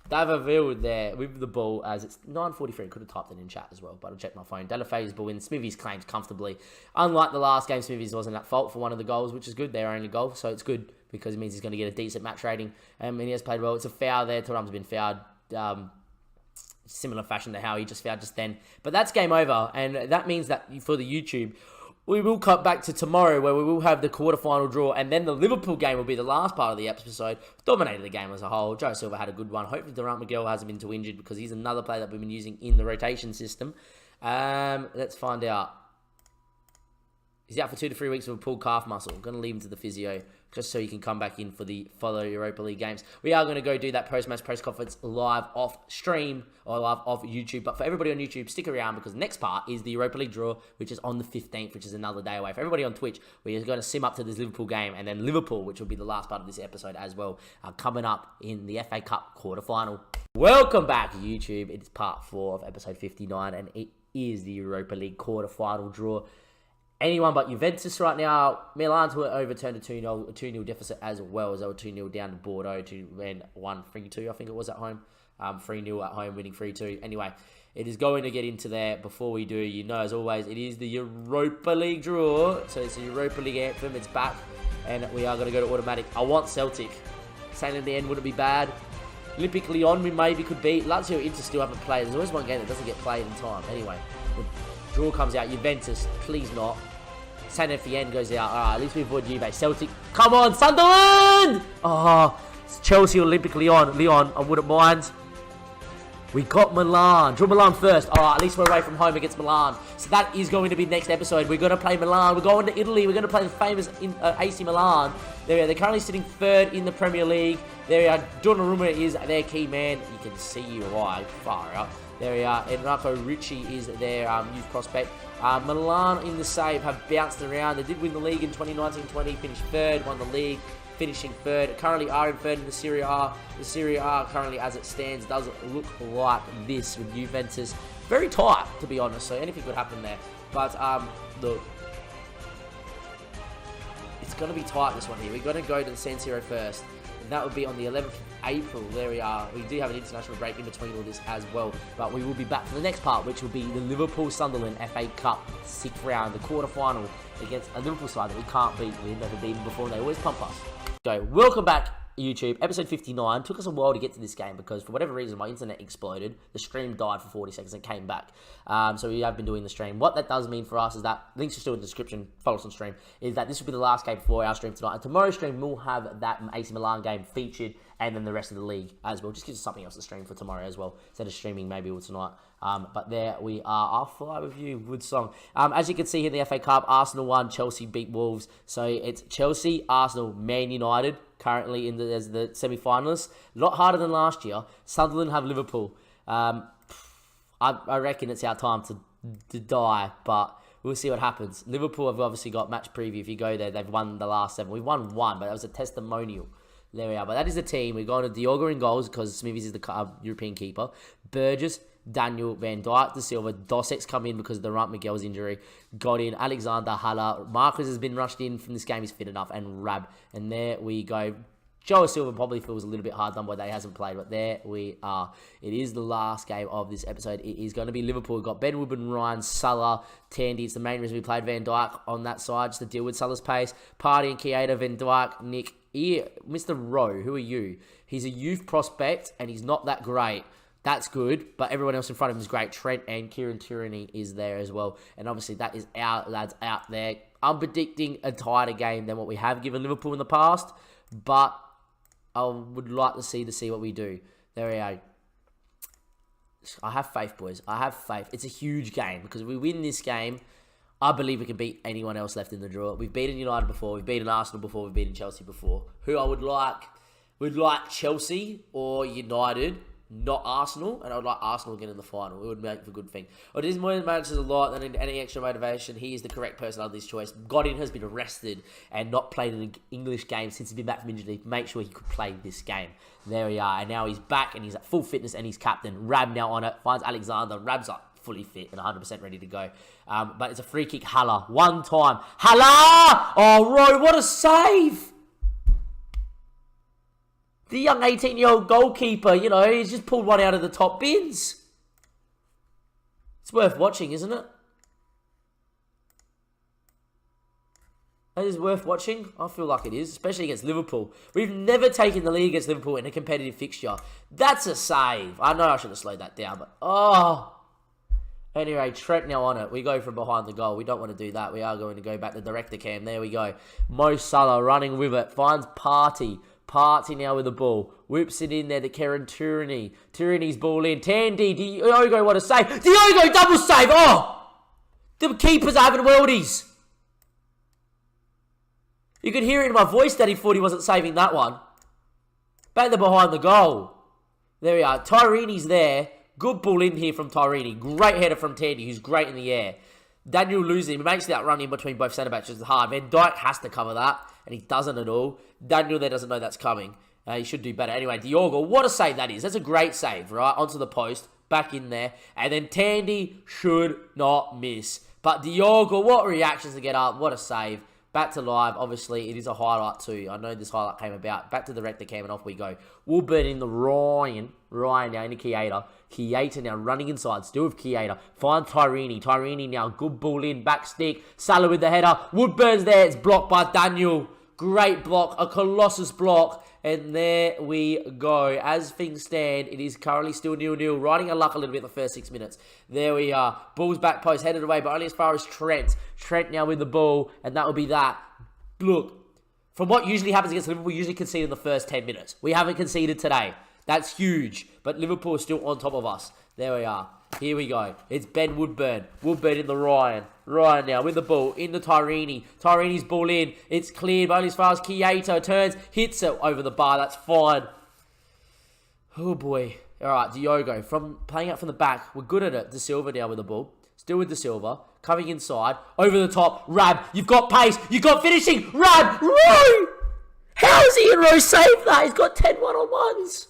Davaville there with the ball as it's 9:43. Could have typed it in chat as well, but I'll check my phone. Deulofeu's ball in. Smithy's claims comfortably. Unlike the last game, Smithy's wasn't at fault for one of the goals, which is good. Their only goal, so it's good because it means he's going to get a decent match rating. And he has played well. It's a foul there. Thuram's been fouled. Similar fashion to how he just fouled just then. But that's game over, and that means that for the YouTube, we will cut back to tomorrow where we will have the quarterfinal draw, and then the Liverpool game will be the last part of the episode. Dominated the game as a whole. Joe Silva had a good one. Hopefully Durant Miguel hasn't been too injured because he's another player that we've been using in the rotation system. Let's find out. He's out for 2 to 3 weeks with a pulled calf muscle. I'm going to leave him to the physio just so he can come back in for the follow Europa League games. We are going to go do that post-match press conference live off stream or live off YouTube. But for everybody on YouTube, stick around because the next part is the Europa League draw, which is on the 15th, which is another day away. For everybody on Twitch, we're going to sim up to this Liverpool game, and then Liverpool, which will be the last part of this episode as well, coming up in the FA Cup quarterfinal. Welcome back, YouTube. It's part 4 of episode 59, and it is the Europa League quarterfinal draw. Anyone but Juventus right now. Milan to overturn a 2-0 deficit as well, as they were 2-0 down to Bordeaux to win 1-3-2, I think it was at home. 3-0 at home, winning 3-2. Anyway, it is going to get into there. Before we do, you know, as always, it is the Europa League draw. So it's the Europa League anthem. It's back, and we are going to go to automatic. I want Celtic. Saying in the end wouldn't be bad. Olympic Lyon we maybe could beat. Lazio Inter still haven't played. There's always one game that doesn't get played in time. Anyway, draw comes out. Juventus, please not. San Etienne goes out. All right, at least we avoid Juve. Celtic, come on, Sunderland! Oh, it's Chelsea, Olympic Lyon. I wouldn't mind. We got Milan. Draw Milan first. All right, at least we're away from home against Milan. So that is going to be next episode. We're going to play Milan. We're going to Italy. We're going to play the famous AC Milan. There we are. They're currently sitting 3rd in the Premier League. There we are. Donnarumma is their key man. You can see why. Far out. There we are. Enrico Ricci is their youth prospect. Milan in the save have bounced around. They did win the league in 2019-20, finished 3rd, won the league, finishing 3rd. Currently are in 3rd in the Serie A. The Serie A currently, as it stands, does look like this with Juventus. Very tight, to be honest, so anything could happen there. But, look, it's going to be tight, this one here. We're going to go to the San Siro first. And that would be on the 11th of April. There we are. We do have an international break in between all this as well. But we will be back for the next part, which will be the Liverpool-Sunderland FA Cup 6th round, the quarterfinal against a Liverpool side that we can't beat. We've never beaten before, and they always pump us. So, welcome back, YouTube. Episode 59. Took us a while to get to this game because for whatever reason my internet exploded. The stream died for 40 seconds and came back. So we have been doing the stream. What that does mean for us is that, links are still in the description, follow us on stream, is that this will be the last game before our stream tonight. And tomorrow's stream will have that AC Milan game featured and then the rest of the league as well. Just gives us something else to stream for tomorrow as well, instead of streaming maybe all tonight. But there we are. I'll fly with you. Good song. As you can see here in the FA Cup, Arsenal won, Chelsea beat Wolves. So it's Chelsea, Arsenal, Man United currently as the semi-finalists. A lot harder than last year. Sunderland have Liverpool. I reckon it's our time to die, but we'll see what happens. Liverpool have obviously got match preview. If you go there, they've won the last 7. We've won 1, but that was a testimonial. There we are. But that is the team. We're going to Diogo in goals because Smithies is the European keeper. Burgess, Daniel, Van Dijk, De Silva, Dosek's come in because of Durant Miguel's injury. Got in Alexander Haller. Marcus has been rushed in from this game. He's fit enough. And Rab. And there we go. Joe Silva probably feels a little bit hard done by that he hasn't played, but there we are. It is the last game of this episode. It is going to be Liverpool. We've got Ben Woodburn, Ryan, Salah, Tandy. It's the main reason we played Van Dijk on that side, just to deal with Salah's pace. Party and Keita, Van Dijk, Nick. Here, Mr. Rowe, who are you? He's a youth prospect, and he's not that great. That's good, but everyone else in front of him is great. Trent and Kieran Tierney is there as well. And obviously, that is our lads out there. I'm predicting a tighter game than what we have given Liverpool in the past, but I would like to see what we do. There we go. I have faith, boys. I have faith. It's a huge game because if we win this game, I believe we can beat anyone else left in the draw. We've beaten United before. We've beaten Arsenal before. We've beaten Chelsea before. Who I would like Chelsea or United not Arsenal, and I would like Arsenal again in the final. It would make for a good thing. But it is more matters a lot than any extra motivation. He is the correct person on this choice. Godin has been arrested and not played an English game since he's been back from injury. Make sure he could play this game. There we are, and now he's back and he's at full fitness and he's captain. Rab now on it, finds Alexander. Rab's up fully fit and 100% ready to go. But it's a free kick. Haller, one time. Haller! Oh, Roy, what a save! The young 18-year-old goalkeeper, you know, he's just pulled one out of the top bins. It's worth watching, isn't it? That is worth watching. I feel like it is, especially against Liverpool. We've never taken the lead against Liverpool in a competitive fixture. That's a save. I know I should have slowed that down, but oh. Anyway, Trent now on it. We go from behind the goal. We don't want to do that. We are going to go back to director cam. There we go. Mo Salah running with it. Finds Partey. Partey now with the ball. Whips it in there to Kieran Tierney. Tierney's ball in. Tandy. Diogo, what a save. Diogo, double save. Oh! The keepers are having worldies. You could hear it in my voice that he thought he wasn't saving that one. Back to behind the goal. There we are. Tyrini's there. Good ball in here from Tyrini. Great header from Tandy, who's great in the air. Daniel losing him. He makes that run in between both centre-backs, which is hard. Van Dijk has to cover that, and he doesn't at all. Daniel there doesn't know that's coming. He should do better. Anyway, Diogo, what a save that is. That's a great save, right? Onto the post, back in there. And then Tandy should not miss. But Diogo, what reactions to get up. What a save. Back to live. Obviously, it is a highlight too. I know this highlight came about. Back to the rector cam and off we go. Woodburn in the Ryan. Ryan now into Keita. Keita now running inside. Still with Keita. Finds Tyrini. Tyrini now. Good ball in. Back stick. Salah with the header. Woodburn's there. It's blocked by Daniel. Great block. A colossus block. And there we go. As things stand, it is currently still 0-0. Riding a luck a little bit in the first 6 minutes. There we are. Ball's back post. Headed away, but only as far as Trent. Trent now with the ball. And that will be that. Look. From what usually happens against Liverpool, we usually concede in the first 10 minutes. We haven't conceded today. That's huge. But Liverpool is still on top of us. There we are. Here we go. It's Ben Woodburn. Woodburn in the Ryan. Ryan now with the ball. Into Tyrini. Tyrini's ball in. It's cleared, but only as far as Keita turns. Hits it over the bar. That's fine. Oh, boy. All right, Diogo. From playing out from the back. We're good at it. De Silva now with the ball. Still with De Silva. Coming inside. Over the top. Rab. You've got pace. You've got finishing. Rab. Rowe. How has Ian Rowe saved that? He's got 10 one-on-ones.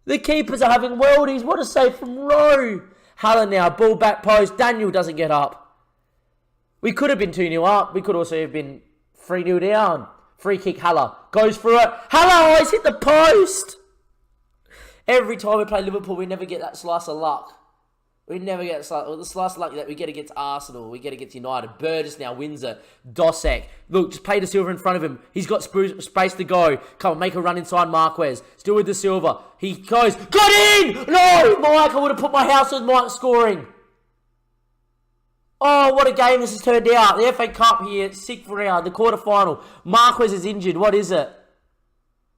The keepers are having worldies. What a save from Rowe. Haller now. Ball back post. Daniel doesn't get up. We could have been 2-0 up. We could also have been 3-0 down. Free kick. Haller. Goes for it. Haller always hit the post. Every time we play Liverpool, we never get that slice of luck. We never get the slice of luck that we get against Arsenal. We get against United. Burgess now wins it. Dosek. Look, just play De Silva in front of him. He's got space to go. Come on, make a run inside Marquez. Still with De Silva. He goes. Got in! No! Mike, I would have put my house on Mike scoring. Oh, what a game this has turned out. The FA Cup here, 6th round, the quarterfinal. Marquez is injured. What is it?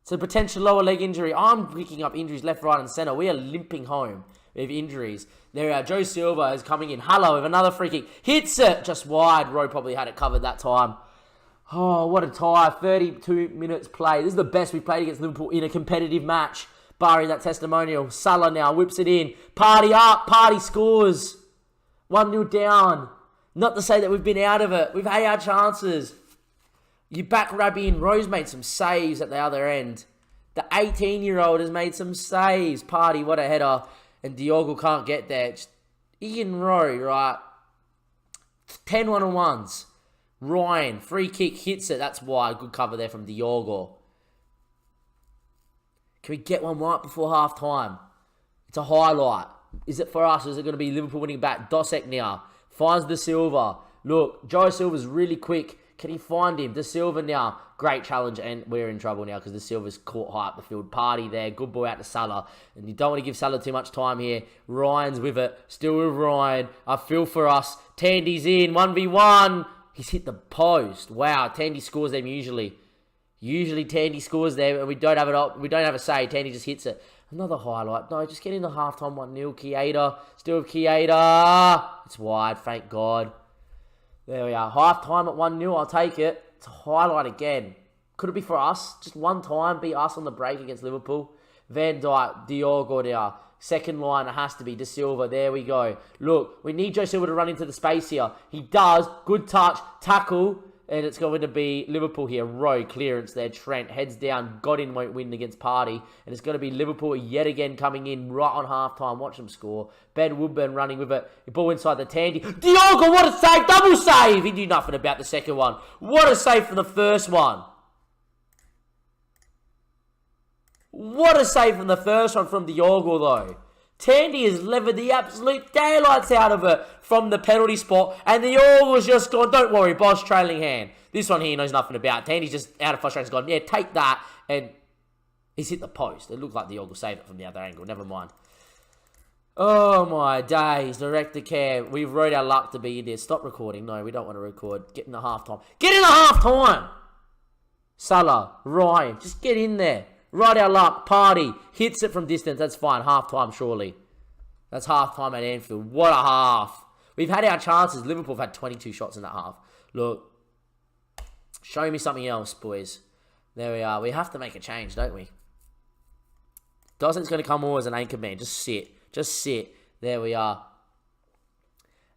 It's a potential lower leg injury. I'm picking up injuries left, right, and centre. We are limping home with injuries. There we are. Joe Silva is coming in. Haller with another free kick. Hits it. Just wide. Rowe probably had it covered that time. Oh, what a tie. 32 minutes play. This is the best we've played against Liverpool in a competitive match. Barring that testimonial. Salah now whips it in. Partey up. Partey scores. 1-0 down. Not to say that we've been out of it. We've had our chances. You back Rabbi in. Rose made some saves at the other end. The 18-year-old has made some saves. Partey, what a header. And Diogo can't get there. Just Ian Rowe, right? 10 one-on-ones. Ryan, free kick, hits it. That's wide. Good cover there from Diogo. Can we get one right before half-time? It's a highlight. Is it for us or is it going to be Liverpool winning back? Dosek now. Finds De Silva. Look, Joe Silva's really quick. Can he find him? De Silva now. Great challenge, and we're in trouble now because De Silva's caught high up the field. Partey there. Good ball out to Salah. And you don't want to give Salah too much time here. Ryan's with it. Still with Ryan. I feel for us. Tandy's in. 1v1. He's hit the post. Wow. Tandy scores them usually. Usually Tandy scores them, and we don't have it up. We don't have a say. Tandy just hits it. Another highlight. No, just get in the halftime 1-0. Keita. Still with Keita. It's wide. Thank God. There we are. Half-time at 1-0. I'll take it. It's a highlight again. Could it be for us? Just one time. Beat us on the break against Liverpool. Van Dijk, Diogo now. Second line, it has to be De Silva. There we go. Look, we need Joe Silva to run into the space here. He does. Good touch. Tackle. And it's going to be Liverpool here. Rowe, clearance there. Trent, heads down. Godin won't win against Party. And it's going to be Liverpool yet again coming in right on halftime. Watch them score. Ben Woodburn running with it. Ball inside the Tandy. Diogo, what a save. Double save. He knew nothing about the second one. What a save for the first one. What a save from the first one from Diogo, though. Tandy has levered the absolute daylights out of it from the penalty spot. And Diogo's just gone, don't worry, boss, trailing hand. This one here he knows nothing about. Tandy's just out of frustration. He's gone, yeah, take that. And he's hit the post. It looked like Diogo saved it from the other angle. Never mind. Oh, my days. Director care. We've rode our luck to be in there. Stop recording. No, we don't want to record. Get in the half-time. Get in the half-time! Salah, Ryan, just get in there. Right our luck. Party. Hits it from distance. That's fine. Half-time, surely. That's half-time at Anfield. What a half. We've had our chances. Liverpool have had 22 shots in that half. Look. Show me something else, boys. There we are. We have to make a change, don't we? Dawson's going to come over as an anchor man. Just sit. Just sit. There we are.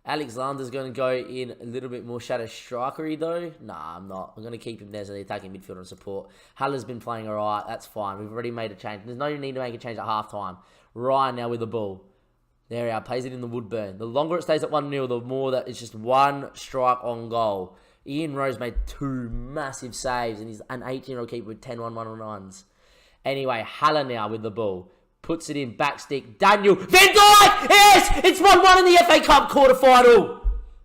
Alexander's going to go in a little bit more shadow strikery, though. Nah, I'm not. I'm going to keep him there as the attacking midfielder and support. Haller's been playing all right. That's fine. We've already made a change. There's no need to make a change at halftime. Ryan now with the ball. There we are. Plays it in the Woodburn. The longer it stays at 1-0, the more that it's just one strike on goal. Ian Rose made 2 massive saves, and he's an 18-year-old keeper with 10 1-1-1s. Anyway, Haller now with the ball. Puts it in, backstick. Daniel. Van Dijk! Yes! It's 1-1 in the FA Cup quarter-final.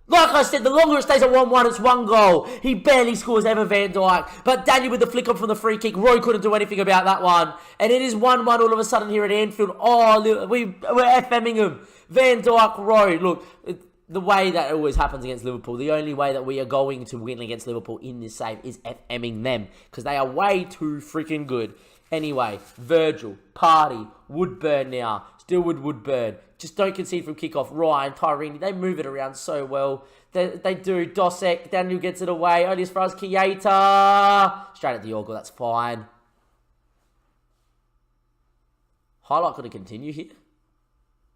Like I said, the longer it stays at 1-1, it's 1 goal. He barely scores ever, Van Dijk. But Daniel with the flick on from the free kick. Roy couldn't do anything about that one. And it is 1-1 all of a sudden here at Anfield. Oh, we're FMing him. Van Dijk, Roy. Look, the way that always happens against Liverpool, the only way that we are going to win against Liverpool in this save is FMing them. Because they are way too freaking good. Anyway, Virgil, Party, Woodburn now. Still with Woodburn. Just don't concede from kickoff. Ryan, Tyrini, they move it around so well. They do. Dosek, Daniel gets it away. Only as far as Kieta. Straight at the Diogo, that's fine. Highlight going to continue here.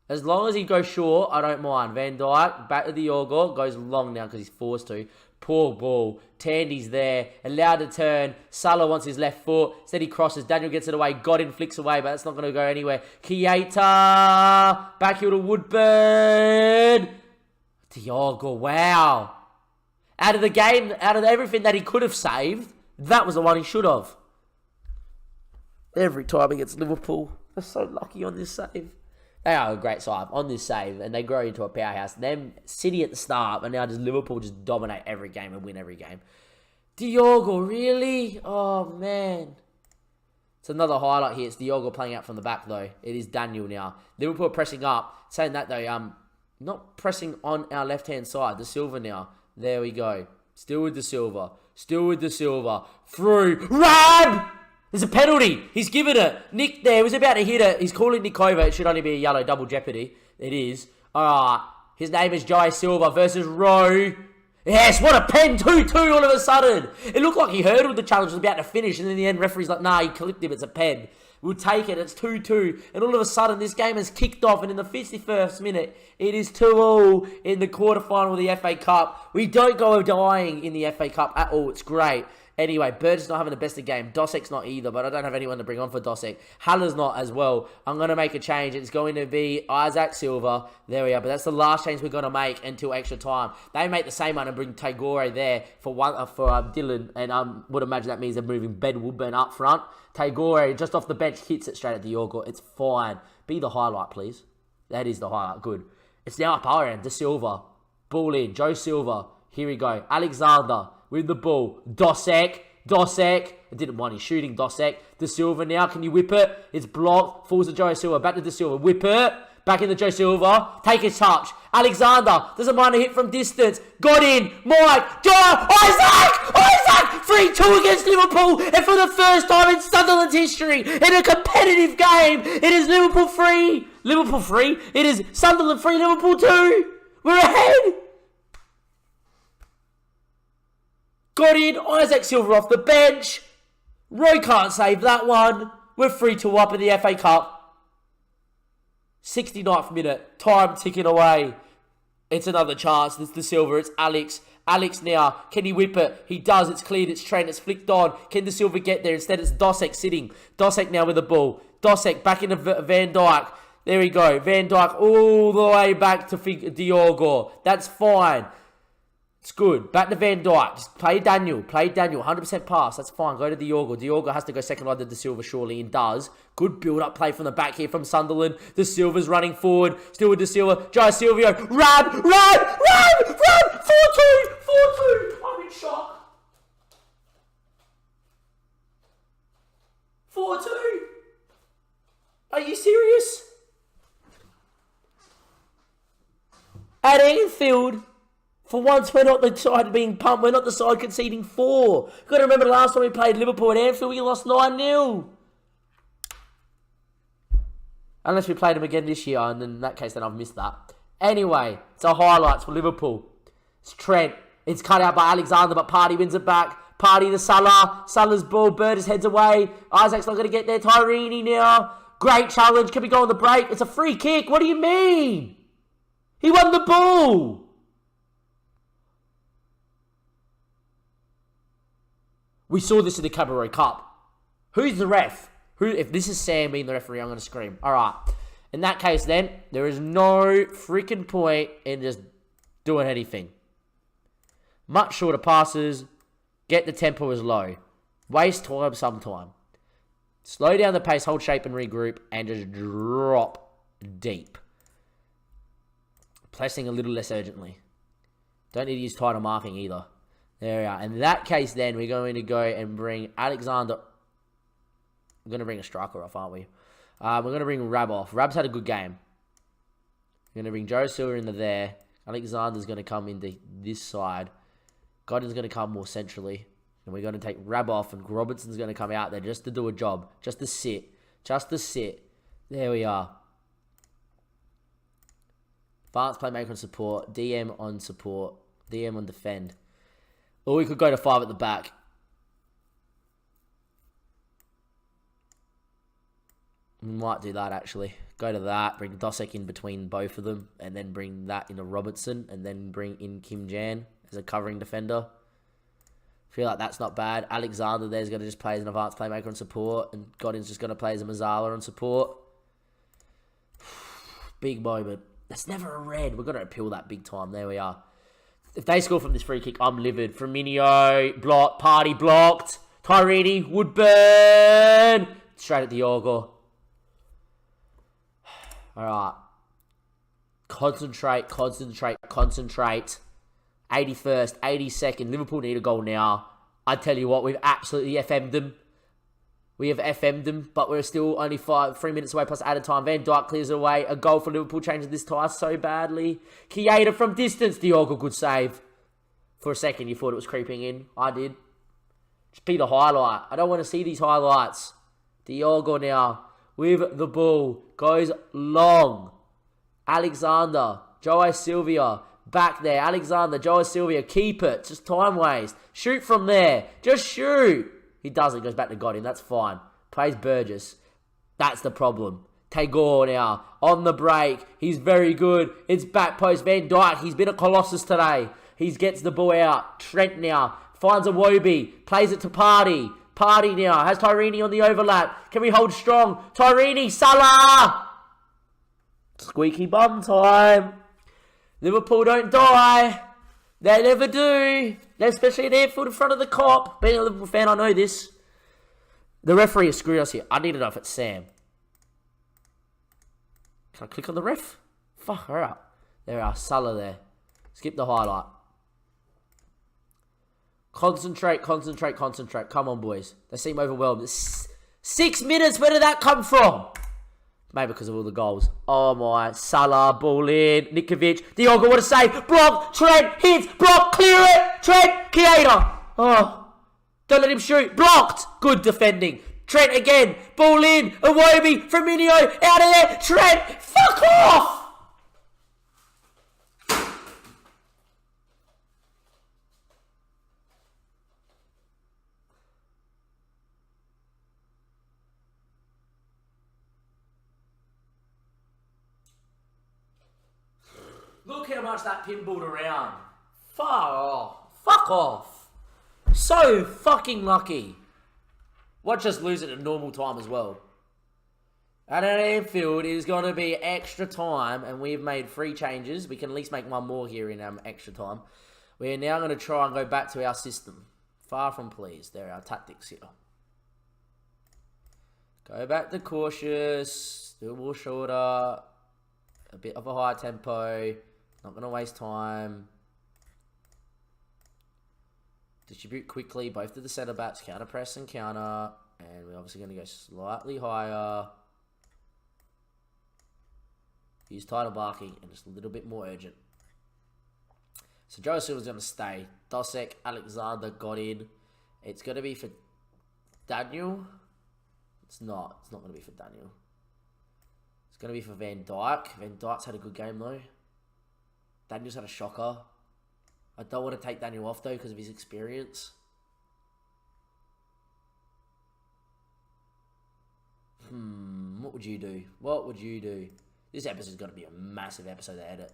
As long as he goes short, I don't mind. Van Dijk, back to the Diogo. Goes long now because he's forced to. Poor ball. Tandy's there. Allowed to turn. Salah wants his left foot. Instead he crosses. Daniel gets it away. Godin flicks away, but that's not going to go anywhere. Kieta. Back here to Woodburn. Diogo, wow. Out of the game, out of everything that he could have saved, that was the one he should have. Every time against Liverpool. They're so lucky on this save. They are a great side on this save, and they grow into a powerhouse. Them City at the start, and now just Liverpool just dominate every game and win every game. Diogo, really? Oh, man. It's another highlight here. It's Diogo playing out from the back, though. It is Daniel now. Liverpool are pressing up. Saying that, though, not pressing on our left-hand side. De Silva now. There we go. Still with De Silva. Still with De Silva. Through. Rab! There's a penalty. He's given it. Nick there was about to hit it. He's calling Nick over. It should only be a yellow. Double jeopardy. It is. Alright. His name is Jai Silva versus Rowe. Yes, what a pen. 2-2 all of a sudden. It looked like he hurdled the challenge. Was about to finish. And in the end, referee's like, nah, he clipped him. It's a pen. We'll take it. It's 2-2. And all of a sudden, this game has kicked off. And in the 51st minute, it is 2-2 in the quarterfinal of the FA Cup. We don't go dying in the FA Cup at all. It's great. Anyway, Burge is not having the best of game. Dosek's not either, but I don't have anyone to bring on for Dosek. Haller's not as well. I'm going to make a change. It's going to be Isaac Silva. There we are. But that's the last change we're going to make until extra time. They make the same one and bring Tagore there for Dylan. And I would imagine that means they're moving Ben Woodburn up front. Tagore, just off the bench, hits it straight at the Diogo. It's fine. Be the highlight, please. That is the highlight. Good. It's now up our end. De Silva. Ball in. Joe Silva. Here we go. Alexander with the ball. Dosek. I didn't mind his shooting. Dosek. De Silva now. Can you whip it? It's blocked. Falls to Joe Silva. Back to De Silva. Whip it. Back into Joe Silva. Take his touch. Alexander. Doesn't mind a hit from distance. Got in. Mike. Joe. Isaac. 3-2 against Liverpool. And for the first time in Sunderland's history, in a competitive game, it is Liverpool 3. Liverpool 3. It is Sunderland 3. Liverpool 2. We're ahead. Got in. Isaac Silva off the bench. Roy can't save that one. We're 3-2 up in the FA Cup. 69th minute. Time ticking away. It's another chance. It's the Silva. It's Alex. Alex now. Can he whip it? He does. It's cleared. It's Trent. It's flicked on. Can the Silva get there? Instead, it's Dosek sitting. Dosek now with the ball. Dosek back into Van Dijk. There we go. Van Dijk all the way back to Diogo. That's fine. It's good. Back to Van Dijk. Just play Daniel. Play Daniel. 100% pass. That's fine. Go to Diogo. Diogo has to go second line to De Silva, surely, and does. Good build-up play from the back here from Sunderland. De Silva's running forward. Still with De Silva. Jai Silvio. Run! 4-2! 4-2! I'm in shock. 4-2? Are you serious? At Anfield. For once, we're not the side being pumped. We're not the side conceding 4. You've got to remember the last time we played Liverpool at Anfield, we lost 9-0. Unless we played them again this year, and in that case, then I've missed that. Anyway, it's our highlights for Liverpool. It's Trent. It's cut out by Alexander, but Partey wins it back. Partey to Salah. Salah's ball. Burgess heads away. Isaac's not going to get there. Tyrini now. Great challenge. Can we go on the break? It's a free kick. What do you mean? He won the ball. We saw this in the Cabaret Cup. Who's the ref? If this is Sam being the referee, I'm going to scream. All right. In that case, then, there is no freaking point in just doing anything. Much shorter passes. Get the tempo as low. Waste time sometime. Slow down the pace, hold shape and regroup, and just drop deep. Pressing a little less urgently. Don't need to use tighter marking either. There we are. In that case, then, we're going to go and bring Alexander. We're going to bring a striker off, aren't we? We're going to bring Rab off. Rab's had a good game. We're going to bring Joe Silva into there. Alexander's going to come into this side. Godden's going to come more centrally. And we're going to take Rab off. And Robertson's going to come out there just to do a job. Just to sit. Just to sit. There we are. Advanced playmaker on support. DM on support. DM on defend. Or we could go to 5 at the back. We might do that, actually. Go to that. Bring Dosek in between both of them. And then bring that into Robertson. And then bring in Kim Jan as a covering defender. Feel like that's not bad. Alexander there's going to just play as an advanced playmaker on support. And Godin's just going to play as a Mazzala on support. Big moment. That's never a red. We're going to appeal that big time. There we are. If they score from this free kick, I'm livid. Firmino, blocked. Partey blocked. Tyrini, Woodburn. Straight at Diogo. Alright. Concentrate. 81st, 82nd. Liverpool need a goal now. I tell you what, we've absolutely FM'd them. We have FM'd them, but we're still only 3 minutes away plus added time. Van Dijk clears it away. A goal for Liverpool changes this tie so badly. Chiesa from distance. Diogo, good save. For a second, you thought it was creeping in. I did. Just be the highlight. I don't want to see these highlights. Diogo now with the ball. Goes long. Alexander. Joao Silva. Back there. Alexander. Joao Silva. Keep it. Just time waste. Shoot from there. Just shoot. He doesn't. Goes back to Godin. That's fine. Plays Burgess. That's the problem. Tagore now. On the break. He's very good. It's back post. Van Dijk. He's been a colossus today. He gets the ball out. Trent now. Finds a Wobie. Plays it to Partey. Partey now. Has Tyrini on the overlap. Can we hold strong? Tyrini. Salah. Squeaky bum time. Liverpool don't die. They never do. Especially at Anfield in front of the cop. Being a Liverpool fan, I know this. The referee has screwed us here. I need to know if it's Sam. Can I click on the ref? Fuck her up. There we are. Salah there. Skip the highlight. Concentrate. Come on, boys. They seem overwhelmed. 6 minutes. Where did that come from? Maybe because of all the goals. Oh my. Salah, ball in. Nikovic. Diogo, what a save. Block. Trent. Hits. Block. Clear it. Trent. Chiesa. Oh. Don't let him shoot. Blocked. Good defending. Trent again. Ball in. Iwobi. Firmino. Out of there. Trent. Fuck off. Look how much that pinballed around. Far off. Fuck off. So fucking lucky. Watch us lose it at normal time as well. And at Anfield, it is going to be extra time, and we've made 3 changes. We can at least make 1 more here in extra time. We are now going to try and go back to our system. Far from pleased. There are our tactics here. Go back to cautious, do a more shorter, a bit of a high tempo, not going to waste time. Distribute quickly, both to the centre backs, counter press and counter. And we're obviously going to go slightly higher. Use title barking and just a little bit more urgent. So Joe Silva's going to stay. Dosek, Alexander got in. It's going to be for Daniel. It's not. It's not going to be for Daniel. It's going to be for Van Dijk. Van Dijk's had a good game though. Daniel's had a shocker. I don't want to take Daniel off though because of his experience. What would you do? What would you do? This episode's going to be a massive episode to edit.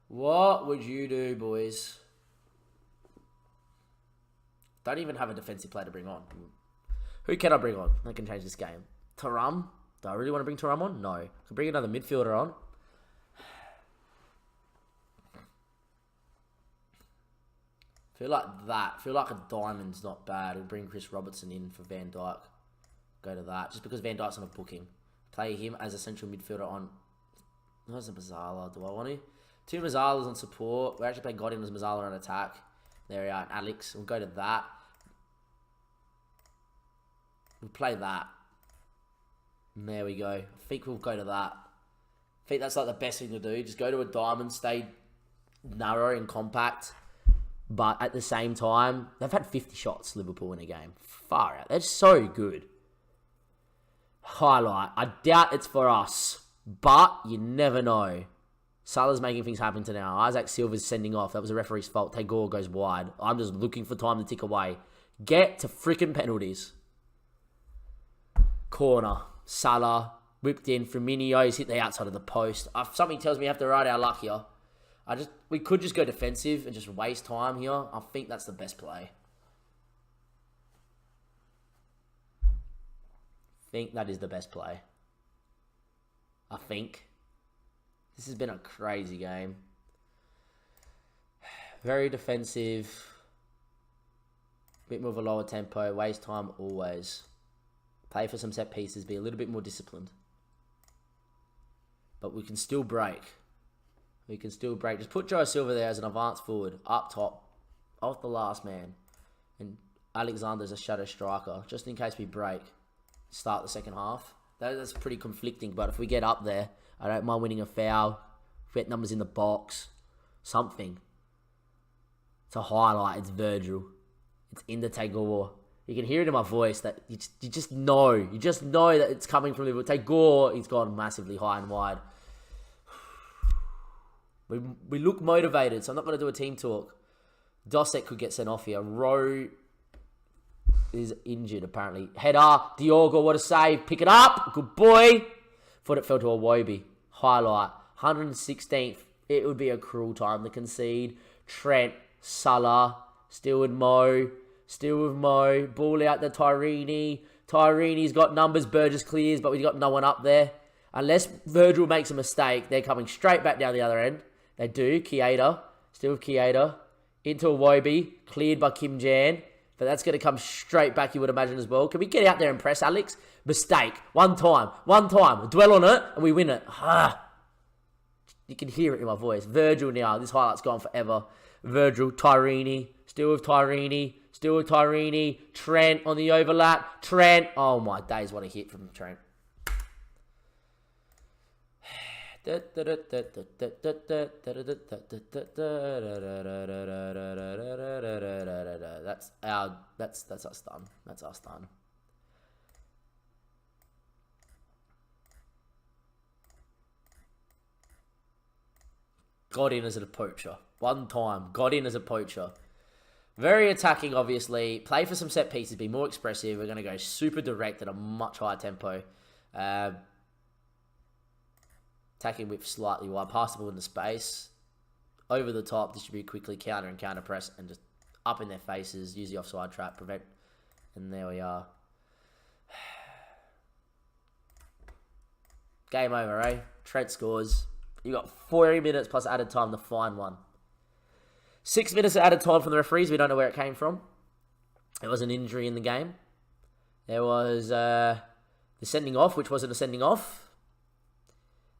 What would you do, boys? Don't even have a defensive player to bring on. Who can I bring on? I can change this game. Thuram? Do I really want to bring Thuram on? No. I can bring another midfielder on. Feel like that. Feel like a diamond's not bad. We'll bring Chris Robertson in for Van Dijk. Go to that. Just because Van Dijk's on a booking. Play him as a central midfielder on... Where's a Mazzala? Do I want to? 2 Mazzalas on support. We're actually playing Godin as Mazzala on attack. There we are. Alex. We'll go to that. We'll play that. And there we go. I think we'll go to that. I think that's like the best thing to do. Just go to a diamond. Stay narrow and compact. But at the same time, they've had 50 shots, Liverpool, in a game. Far out. They're so good. Highlight. I doubt it's for us. But you never know. Salah's making things happen to now. Isaac Silva's sending off. That was a referee's fault. Tagore goes wide. I'm just looking for time to tick away. Get to freaking penalties. Corner. Salah. Whipped in. Firmino's hit the outside of the post. Something tells me I have to ride our luck here. We could just go defensive and just waste time here. I think that's the best play. I think that is the best play. I think. This has been a crazy game. Very defensive. Bit more of a lower tempo. Waste time always. Play for some set pieces. Be a little bit more disciplined. But we can still break. We can still break. Just put Joe Silva there as an advance forward. Up top. Off the last man. And Alexander's a shadow striker. Just in case we break. Start the second half. That's pretty conflicting. But if we get up there, I don't mind winning a foul. Get numbers in the box. Something. It's a highlight. It's Virgil. It's in the Tagore. You can hear it in my voice that you just know. You just know that it's coming from Liverpool. Tagore, he's gone massively high and wide. We look motivated, so I'm not going to do a team talk. Dosek could get sent off here. Rowe is injured, apparently. Header. Diogo, what a save. Pick it up. Good boy. Thought it fell to a Wobie. Highlight. 116th. It would be a cruel time to concede. Trent. Salah. Still with Mo. Still with Mo. Ball out to Tyrini. Tyrini's got numbers. Burgess clears, but we've got no one up there. Unless Virgil makes a mistake, they're coming straight back down the other end. They do. Keita. Still with Keita. Into a Wobie. Cleared by Kim Jan. But that's going to come straight back, you would imagine, as well. Can we get out there and press, Alex? Mistake. One time. Dwell on it, and we win it. You can hear it in my voice. Virgil now. This highlight's gone forever. Virgil. Tyrini. Still with Tyrini. Trent on the overlap. Trent. Oh, my days. What a hit from Trent. That's us done. That's us done. Got in as a poacher. One time. Got in as a poacher. Very attacking, obviously. Play for some set pieces. Be more expressive. We're going to go super direct at a much higher tempo. Attacking with slightly wide. Pass the ball into space. over the top, distribute quickly, counter and counter press, and just up in their faces, use the offside trap, prevent, and there we are. Game over, eh? Trent scores. You got 40 minutes plus added time to find one. 6 minutes added time from the referees. We don't know where it came from. It was an injury in the game. There was the sending off, which wasn't a sending off.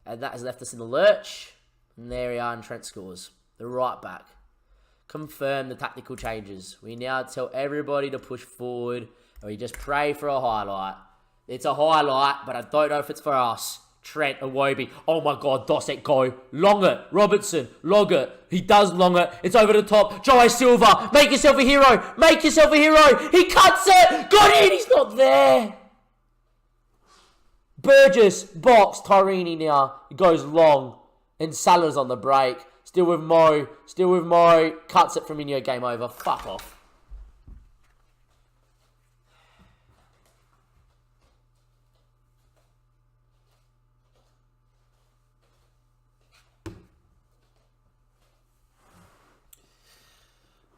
And that has left us in the lurch. And there we are, and Trent scores. The right back. Confirm the tactical changes. We now tell everybody to push forward. And we just pray for a highlight. It's a highlight, but I don't know if it's for us. Trent, Iwobi. Oh my God, Dossett, go. Long it. Robertson, long it. He does long it. It's over the top. Joey Silva, make yourself a hero. Make yourself a hero. He cuts it. Got in. He's not there. Burgess, box. Tyrini now. He goes long. And Salah's on the break. Still with Mo. Still with Mo. Cuts it from in your game over. Fuck off.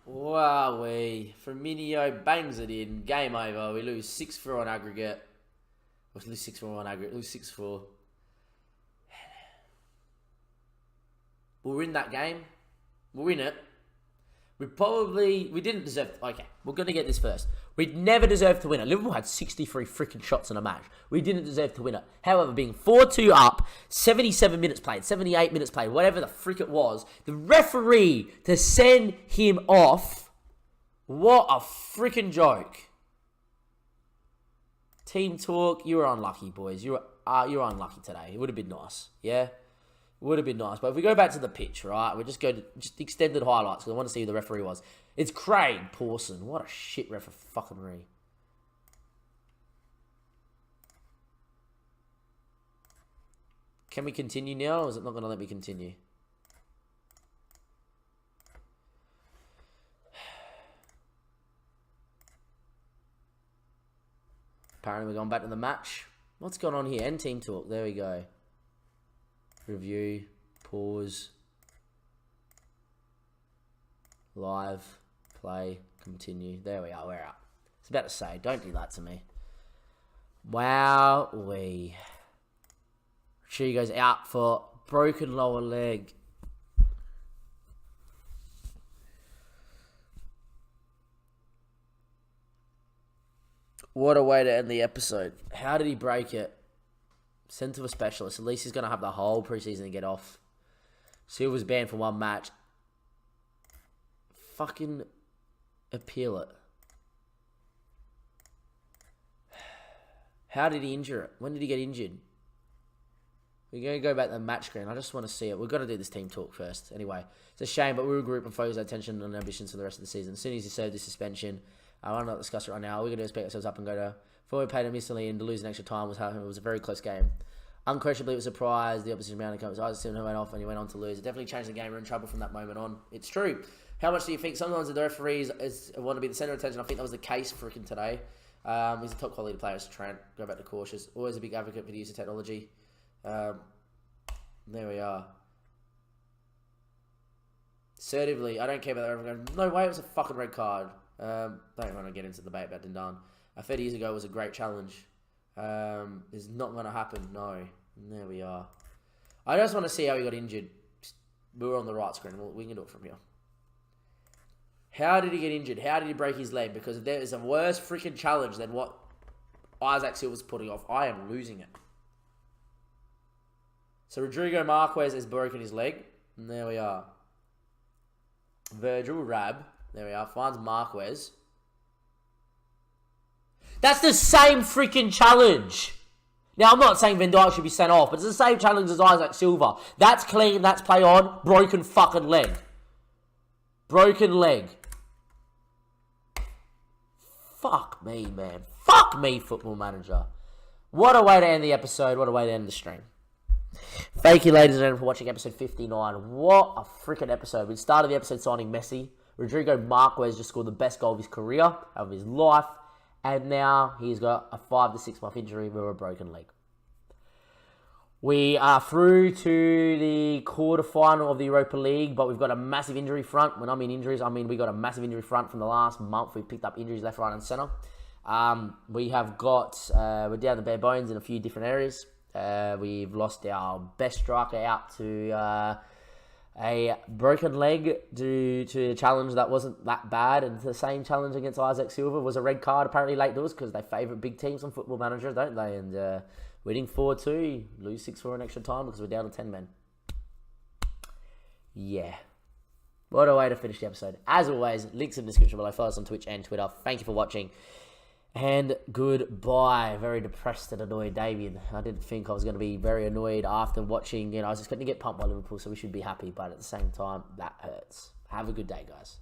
Wowee. Firmino bangs it in. Game over. We lose 6-4 on aggregate. We lose 6-4 on aggregate. Lose 6-4. We'll win that game. We'll win it. We didn't deserve... Okay, we're going to get this first. We never deserved to win it. Liverpool had 63 freaking shots in a match. We didn't deserve to win it. However, being 4-2 up, 77 minutes played, 78 minutes played, whatever the frick it was, the referee to send him off, what a freaking joke. Team talk, you were unlucky, boys. You were unlucky today. It would have been nice, yeah? Would have been nice. But if we go back to the pitch, right, we just go to just extended highlights because I want to see who the referee was. It's Craig Pawson. What a shit referee. Can we continue now, or is it not going to let me continue? Apparently we're going back to the match. What's going on here? End team talk. There we go. Review, pause, live, play, continue. There we are, we're out. I was about to say, don't do that to me. Wowee. She goes out for broken lower leg. What a way to end the episode. How did he break it? Sent to a specialist. At least he's going to have the whole preseason to get off. Silva's banned for one match. Fucking appeal it. How did he injure it? When did he get injured? We're going to go back to the match screen. I just want to see it. We've got to do this team talk first. Anyway, it's a shame, but we'll regroup and focus our attention on ambitions for the rest of the season. As soon as he served the suspension, I want to not discuss it right now. We're going to pick ourselves up and go to... Before we played him instantly and to lose an extra time was happening. It was a very close game. Unquestionably, it was a surprise. The opposition round comes. Isaac went off and he went on to lose. It definitely changed the game. We're in trouble from that moment on. It's true. How much do you think? Sometimes the referees want to be the centre of attention. I think that was the case freaking today. He's a top quality player. So Trent, go back to cautious. Always a big advocate for the use of technology. There we are. Assertively, I don't care about that. Going, no way, it was a fucking red card. Don't want to get into the debate about Dindan. 30 years ago was a great challenge. It's not going to happen, no. And there we are. I just want to see how he got injured. We were on the right screen. We can do it from here. How did he get injured? How did he break his leg? Because if there is a worse freaking challenge than what Isaac Silva's putting off, I am losing it. So Rodrigo Marquez has broken his leg. And there we are. Virgil Rab. There we are. Finds Marquez. That's the same freaking challenge. Now, I'm not saying Van Dijk should be sent off, but it's the same challenge as Isaac Silva. That's clean, that's play on, broken fucking leg. Broken leg. Fuck me, man. Fuck me, Football Manager. What a way to end the episode. What a way to end the stream. Thank you, ladies and gentlemen, for watching episode 59. What a freaking episode. We started the episode signing Messi. Rodrigo Marquez just scored the best goal of his career, of his life. And now he's got a 5 to 6 month injury with a broken leg. We are through to the quarterfinal of the Europa League, but we've got a massive injury front. When I mean injuries, I mean we got a massive injury front from the last month. We've picked up injuries left, right, and centre. We have got, we're down the bare bones in a few different areas. We've lost our best striker out to a broken leg due to a challenge that wasn't that bad. And the same challenge against Isaac Silva was a red card, apparently late doors, because they favourite big teams on Football Manager, don't they? And winning 4-2, lose 6-4 in extra time because we're down to 10 men. Yeah. What a way to finish the episode. As always, links in the description below. Follow us on Twitch and Twitter. Thank you for watching. And goodbye. Very depressed and annoyed Damien. I didn't think I was going to be very annoyed after watching. I was expecting to get pumped by Liverpool, so we should be happy. But at the same time, that hurts. Have a good day, guys.